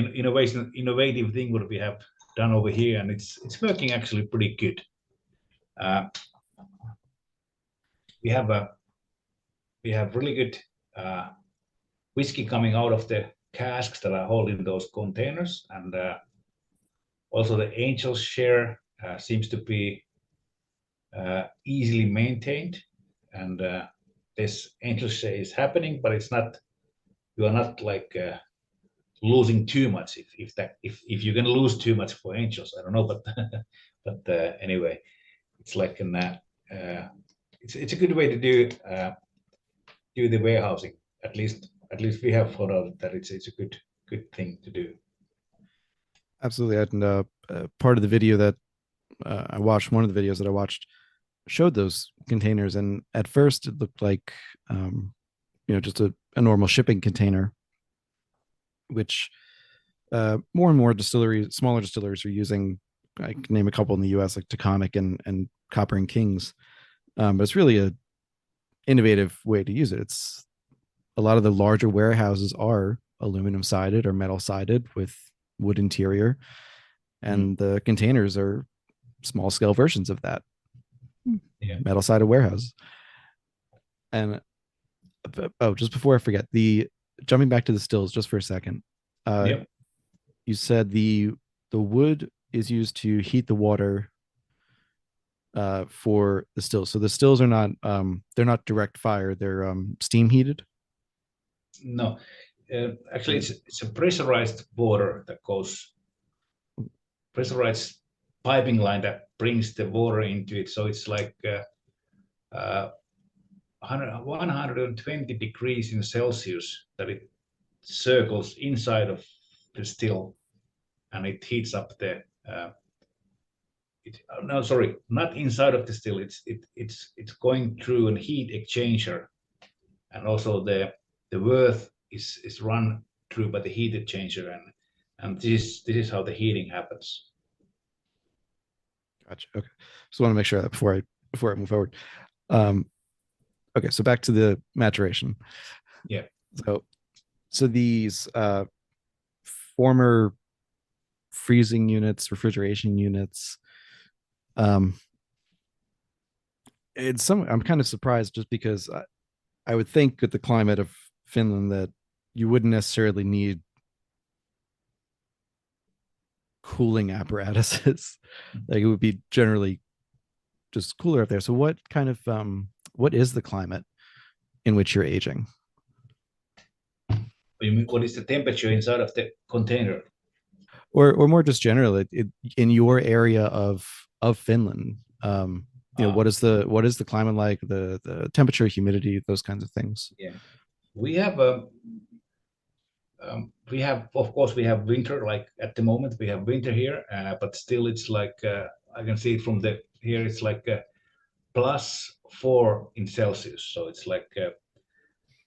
B: innovative thing what we have done over here, and it's working actually pretty good. We have really good whiskey coming out of the casks that are holding those containers, and also the angel share seems to be easily maintained, and this angel share is happening, but it's not. You are not like losing too much. If you're gonna lose too much for angels, I don't know, but anyway, it's like an it's a good way to do the warehousing. At least we have thought out that it's a good thing to do.
A: Absolutely. And part of the video that I watched, one of the videos that I watched, showed those containers, and at first it looked like just a normal shipping container, which more and more smaller distilleries are using. I can name a couple in the US, like Taconic and Copper and Kings, but it's really a innovative way to use it. It's a lot of the larger warehouses are aluminum sided or metal sided with wood interior, and the containers are small scale versions of that.
B: Yeah.
A: Metal sided warehouse. And just before I forget, jumping back to the stills just for a second.
B: Yep.
A: You said the wood is used to heat the water for the stills. So the stills are not they're not direct fire, they're steam heated.
B: No, actually it's a pressurized water that goes, pressurized piping line that brings the water into it. So it's like 120 degrees in Celsius that it circles inside of the still, and it heats up the no, sorry, not inside of the still. It's going through a heat exchanger, and also the earth is run through by the heat exchanger, and this is how the heating happens.
A: Gotcha. Okay, just want to make sure that before I move forward. Okay, so back to the maturation.
B: Yeah.
A: So these former freezing units, refrigeration units, I'm kind of surprised, just because I would think with the climate of Finland that you wouldn't necessarily need cooling apparatuses. Like, it would be generally just cooler up there. So what is the climate in which you're aging?
B: You mean, what is the temperature inside of the container?
A: Or more just generally, in your area of Finland, what is the climate like, the temperature, humidity, those kinds of things?
B: Yeah, we have of course we have winter. Like at the moment we have winter here, but still it's like I can see it from here. It's like +4 in Celsius. So it's like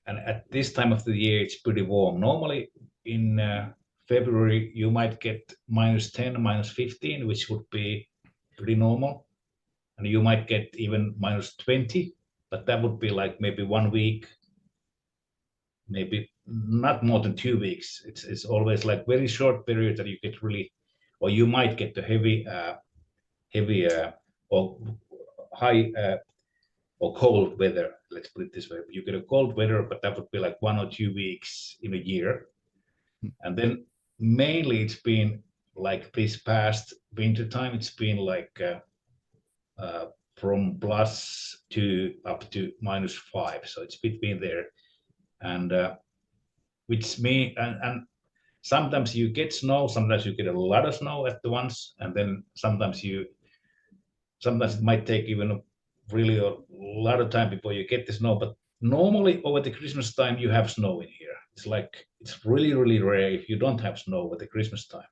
B: and at this time of the year it's pretty warm. Normally in February you might get -10, -15, which would be pretty normal, and you might get even -20, but that would be like maybe 1 week, maybe not more than 2 weeks. It's always like very short period that you get really, or you might get the heavy or high or cold weather. Let's put it this way: you get a cold weather, but that would be like 1 or 2 weeks in a year. And then mainly it's been like this past winter time, it's been like from plus to up to -5, so it's between there, and which mean and sometimes you get snow, sometimes you get a lot of snow at the once, and then sometimes it might take even really a lot of time before you get the snow. But normally over the Christmas time you have snow in here. It's really rare if you don't have snow over the Christmas time,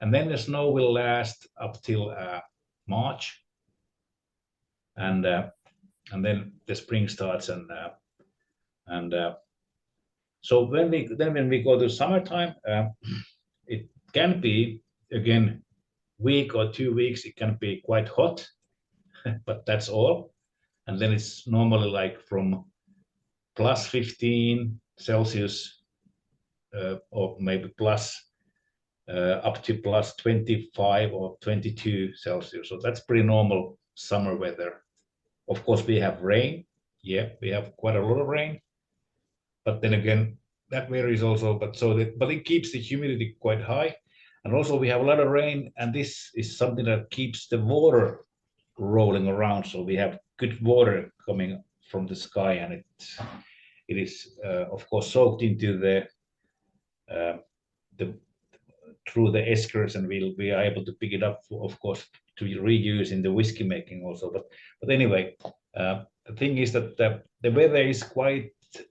B: and then the snow will last up till March, and then the spring starts, and so when we go to summertime, it can be again week or 2 weeks. It can be quite hot, but that's all. And then it's normally like from +15 Celsius or maybe plus up to plus 25 or 22 Celsius. So that's pretty normal summer weather. Of course, we have rain. Yeah, we have quite a lot of rain. But then again, that varies also. But it keeps the humidity quite high. And also we have a lot of rain, and this is something that keeps the water rolling around. So we have good water coming from the sky, and it is of course soaked into the through the eskers, and we are able to pick it up, of course, to reuse in the whiskey making also. But anyway, the thing is that the weather is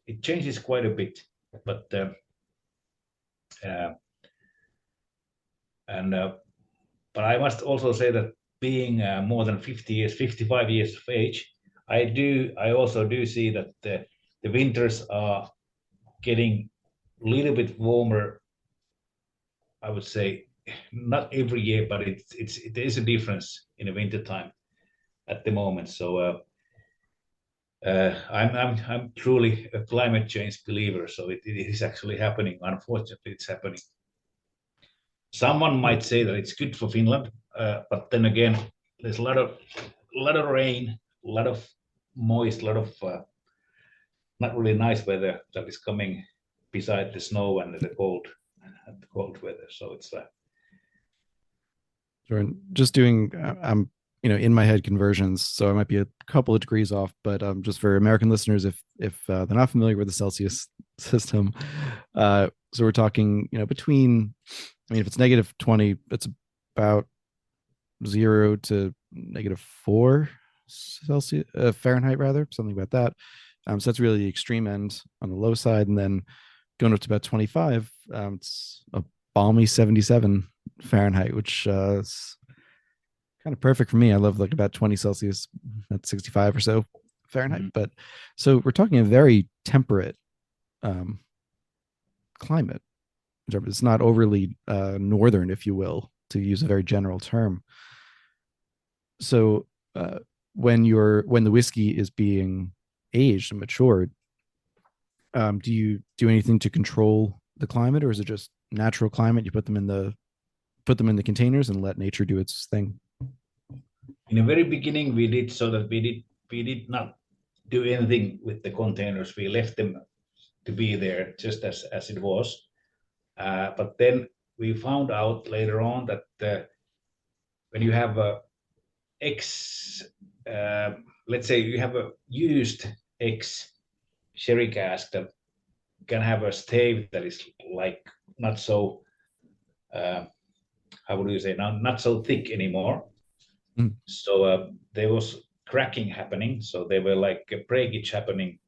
B: it changes quite a bit. But I must also say that being more than 50 years, 55 years of age, I also do see that the winters are getting a little bit warmer. I would say not every year, but there is a difference in the winter time at the moment. So I'm truly a climate change believer. So it is actually happening. Unfortunately, it's happening. Someone might say that it's good for Finland, but then again, there's a lot of rain, a lot of moist, a lot of not really nice weather that is coming beside the snow and the cold weather. So it's
A: Sure. And just doing, I'm in my head conversions, so I might be a couple of degrees off, but just for American listeners, if they're not familiar with the Celsius system, so we're talking, between, if it's -20, it's about 0 to -4 Celsius, Fahrenheit rather, something about that. So that's really the extreme end on the low side, and then going up to about 25, it's a balmy 77 Fahrenheit, which is kind of perfect for me. I love like about 20 Celsius, that's 65 or so Fahrenheit.
B: Mm-hmm.
A: But so we're talking a very temperate climate. It's not overly northern, if you will, to use a very general term. So when the whiskey is being aged and matured, do you do anything to control the climate, or is it just natural climate? You put them in the containers and let nature do its thing?
B: In the very beginning, we did so that we did not do anything with the containers. We left them to be there just as it was. But then we found out later on that when you have a let's say you have a used sherry cask that can have a stave that is like not so how would you say, not so thick anymore. So there was cracking happening, so there were like a breakage happening,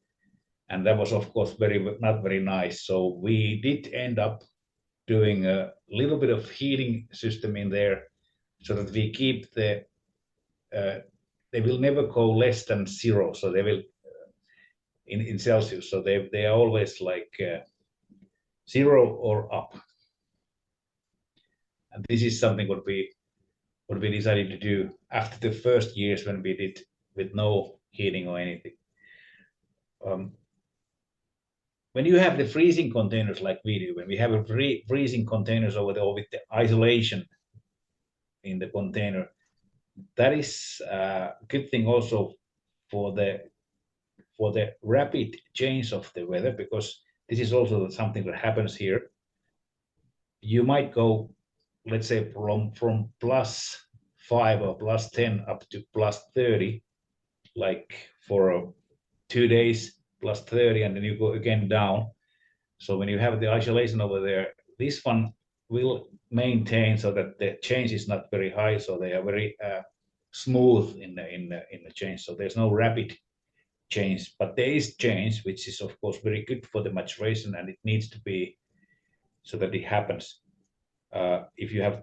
B: and that was of course not very nice. So we did end up doing a little bit of heating system in there, so that we keep they will never go less than 0. So they will in Celsius. So they are always like 0 or up. And this is something what we decided to do after the first years when we did with no heating or anything. When you have the freezing containers like we do, when we have a freezing containers over there with the isolation in the container, that is a good thing also for the rapid change of the weather, because this is also something that happens here. You might go, let's say, from +5 or +10 up to +30, like for 2 days, +30, and then you go again down. So when you have the isolation over there, this one will maintain so that the change is not very high, so they are very smooth in the change. So there's no rapid change, but there is change, which is of course very good for the maturation, and it needs to be so that it happens. If you have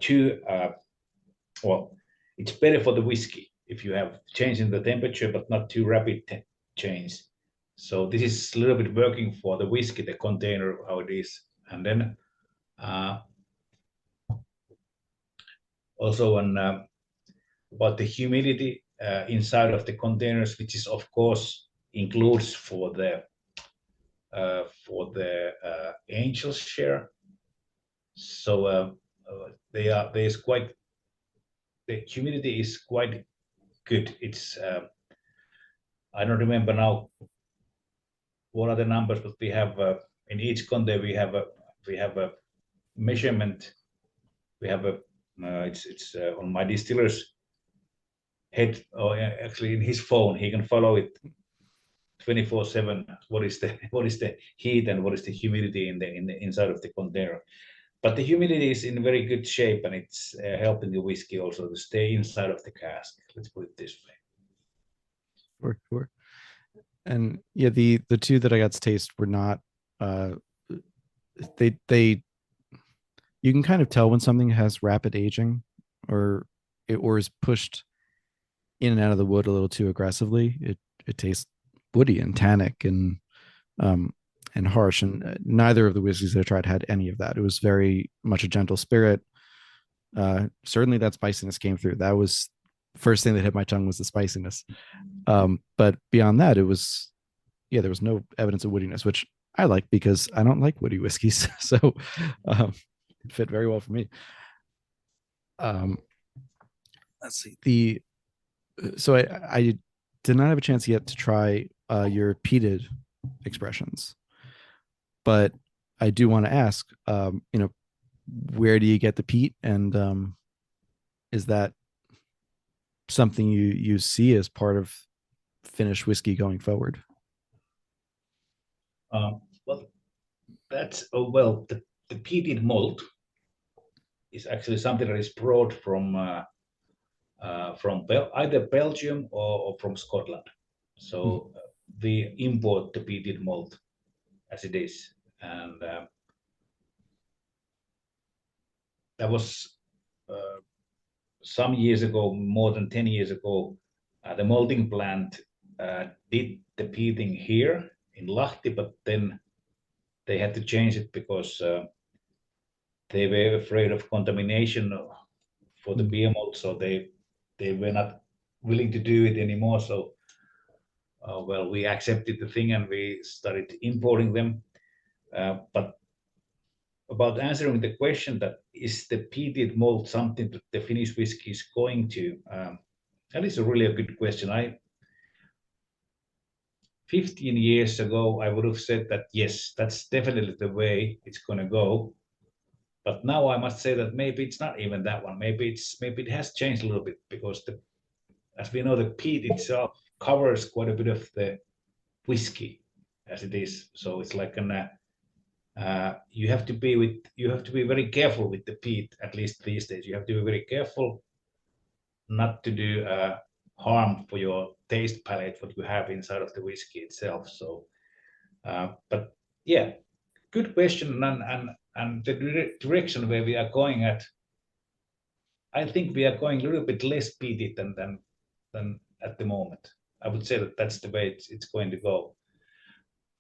B: it's better for the whiskey if you have change in the temperature, but not too rapid change. So this is a little bit working for the whiskey, the container, how it is. And then also about the humidity inside of the containers, which is of course includes for the for the Angel's share. So there's quite, the humidity is quite good. It's I don't remember now what are the numbers, but we have in each container we have a measurement. We have a it's on my distiller's head, or actually in his phone. He can follow it 24/7. What is the heat and what is the humidity in the inside of the container? But the humidity is in very good shape, and it's helping the whiskey also to stay inside of the cask. Let's put it this way.
A: Sure. And yeah, the two that I got to taste were not they you can kind of tell when something has rapid aging or is pushed in and out of the wood a little too aggressively. It tastes woody and tannic and harsh, and neither of the whiskeys that I tried had any of that. It was very much a gentle spirit. Certainly that spiciness came through. That was the first thing that hit my tongue, was the spiciness. But beyond that, it was, yeah, there was no evidence of woodiness, which I like because I don't like woody whiskeys. So it fit very well for me. Let's see. So I did not have a chance yet to try your peated expressions, but I do want to ask, where do you get the peat, and is that something you see as part of Finnish whiskey going forward?
B: Well, that's the peated malt is actually something that is brought from either Belgium or from Scotland. So we import the peated malt as it is, and that was some years ago, more than 10 years ago. The malting plant did the peating here in Lahti, but then they had to change it because they were afraid of contamination for the beer malt, so they were not willing to do it anymore. So we accepted the thing and we started importing them. But about answering the question, that is the peated malt something that the Finnish whiskey is going to, that is really a good question. 15 years ago, I would have said that yes, that's definitely the way it's going to go. But now I must say that maybe it's not even that one. Maybe it has changed a little bit, because as we know, the peat itself covers quite a bit of the whiskey as it is. So it's like you have to be very careful with the peat, at least these days. You have to be very careful not to do harm for your taste palate, what you have inside of the whiskey itself. So, but yeah, good question, and the direction where we are going at, I think we are going a little bit less peated than at the moment. I would say that that's the way it's going to go.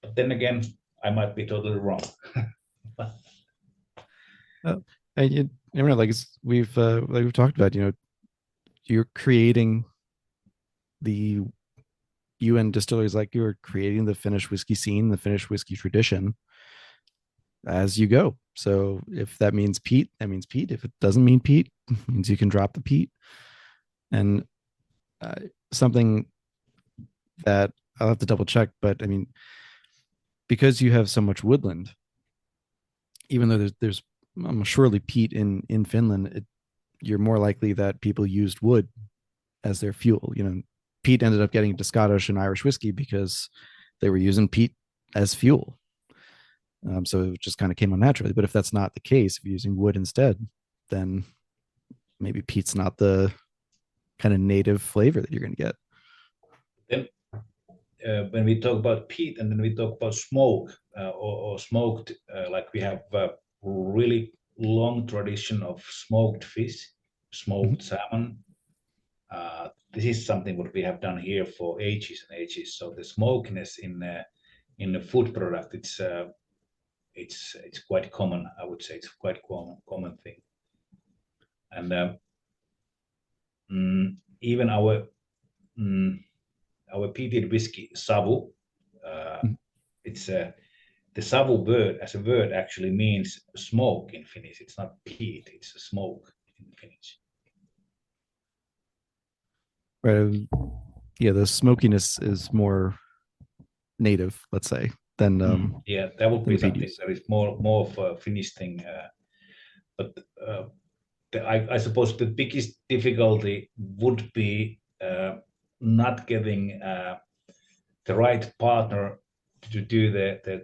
B: But then again, I might be totally wrong.
A: And you know, like we've talked about, you're creating the UN distilleries, like you're creating the Finnish whiskey scene, the Finnish whiskey tradition as you go. So if that means peat, that means peat. If it doesn't mean peat, it means you can drop the peat. And something that I'll have to double check, but I mean, because you have so much woodland, even though there's surely peat in Finland, you're more likely that people used wood as their fuel. Peat ended up getting into Scottish and Irish whiskey because they were using peat as fuel. So it just kind of came on naturally. But if that's not the case, if you're using wood instead, then maybe peat's not the kind of native flavor that you're going to get.
B: Then when we talk about peat, and then we talk about smoke or smoked, like we have a really long tradition of smoked fish, smoked salmon. This is something what we have done here for ages and ages. So the smokiness in the food product, it's quite common. I would say it's quite common thing. And even our peated whiskey Savu, it's the savu word as a word actually means smoke in Finnish. It's not peat, it's a smoke in Finnish.
A: Right. Yeah, the smokiness is more native, let's say, than
B: yeah, that would
A: than
B: be
A: the peat
B: something
A: use.
B: that is more of a Finnish thing. But I suppose the biggest difficulty would be not getting the right partner to do the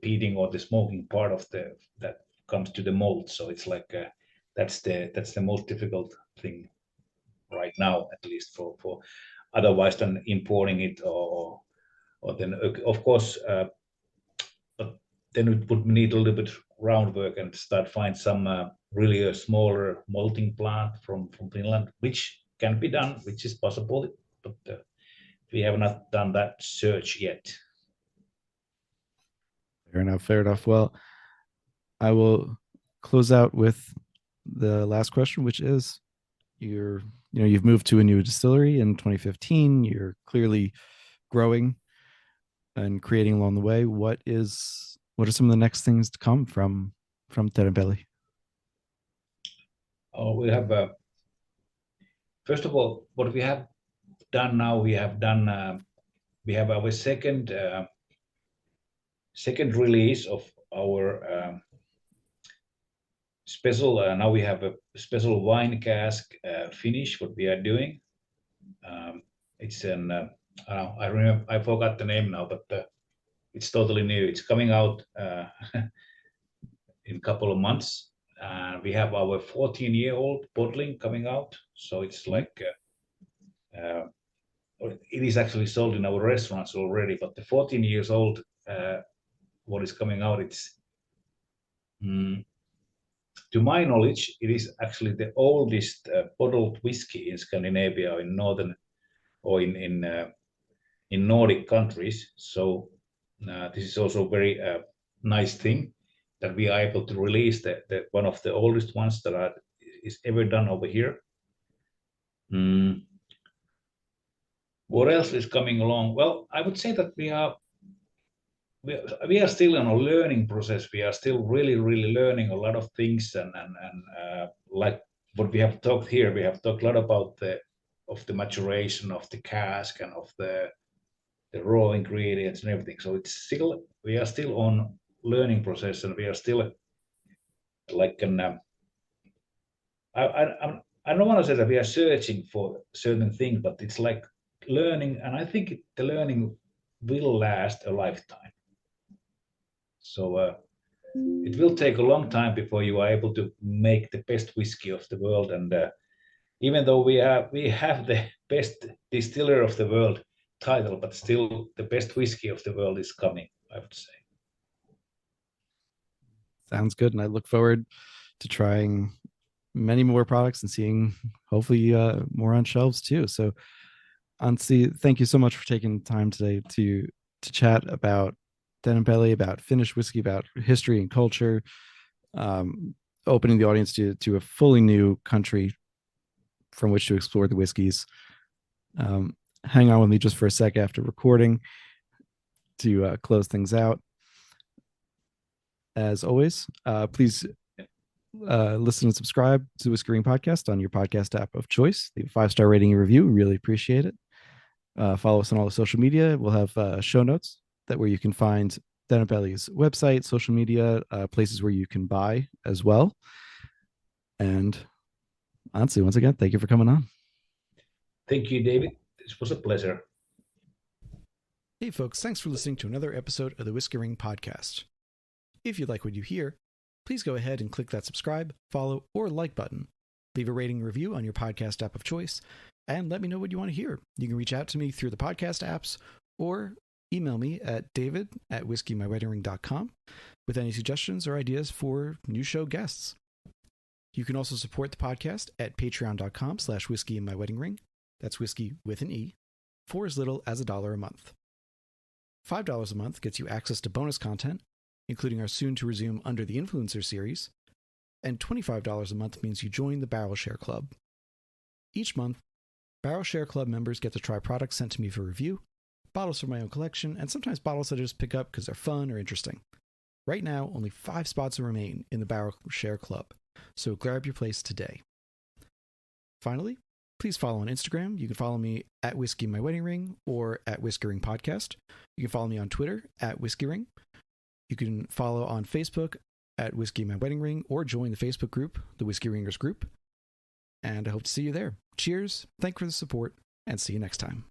B: peating or the smoking part of that comes to the malt. So it's like that's the most difficult thing right now, at least for otherwise than importing it or then of course. But then it would need a little bit groundwork and start find some really a smaller malting plant from Finland, which can be done, which is possible, but we have not done that search yet.
A: Fair enough. Fair enough. Well, I will close out with the last question, which is you've moved to a new distillery in 2015. You're clearly growing and creating along the way. What are some of the next things to come from Teerenpeli?
B: Oh, we have first of all, what we have done now, we have our second release of our special. Now we have a special wine cask finish. What we are doing, it's an I forgot the name now, but it's totally new. It's coming out in a couple of months. We have our 14-year-old bottling coming out, so it's like it is actually sold in our restaurants already. But the 14 years old, what is coming out, it's to my knowledge, it is actually the oldest bottled whiskey in Scandinavia, in northern or in Nordic countries. So this is also a very nice thing that we are able to release the one of the oldest ones that is ever done over here. What else is coming along? Well, I would say that we are still in a learning process. We are still really learning a lot of things, and like what we have talked here, we have talked a lot about the maturation of the cask and of the raw ingredients and everything. So we are still on learning process, and we are still like I don't want to say that we are searching for certain things, but it's like learning, and I think the learning will last a lifetime. So it will take a long time before you are able to make the best whiskey of the world. And even though we have the best distiller of the world title, but still the best whiskey of the world is coming, I would say.
A: Sounds good, and I look forward to trying many more products and seeing hopefully more on shelves too. So, Anssi, thank you so much for taking time today to chat about Teerenpeli, about Finnish whiskey, about history and culture, opening the audience to a fully new country from which to explore the whiskeys. Hang on with me just for a sec after recording to close things out. As always, please listen and subscribe to the Whisky Ring Podcast on your podcast app of choice. Leave a 5-star rating and review. Really appreciate it. Follow us on all the social media. We'll have show notes where you can find Teerenpeli's website, social media, places where you can buy as well. And Anssi, once again, thank you for coming on.
B: Thank you, David. This was a pleasure.
C: Hey, folks, thanks for listening to another episode of the Whisky Ring Podcast. If you like what you hear, please go ahead and click that subscribe, follow, or like button. Leave a rating and review on your podcast app of choice, and let me know what you want to hear. You can reach out to me through the podcast apps or email me at david@whiskymyweddingring.com with any suggestions or ideas for new show guests. You can also support the podcast at patreon.com/whiskeyinmyweddingring. That's whiskey with an E, for as little as $1 a month. $5 a month gets you access to bonus content, including our soon-to-resume Under the Influencer series, and $25 a month means you join the Barrel Share Club. Each month, Barrel Share Club members get to try products sent to me for review, bottles from my own collection, and sometimes bottles that I just pick up because they're fun or interesting. Right now, only 5 spots remain in the Barrel Share Club, so grab your place today. Finally, please follow on Instagram. You can follow me at Whisky My Wedding Ring or at Whisky Ring Podcast. You can follow me on Twitter at Whisky Ring. You can follow on Facebook at Whisky My Wedding Ring or join the Facebook group, the Whisky Ringers group. And I hope to see you there. Cheers, thank you for the support, and see you next time.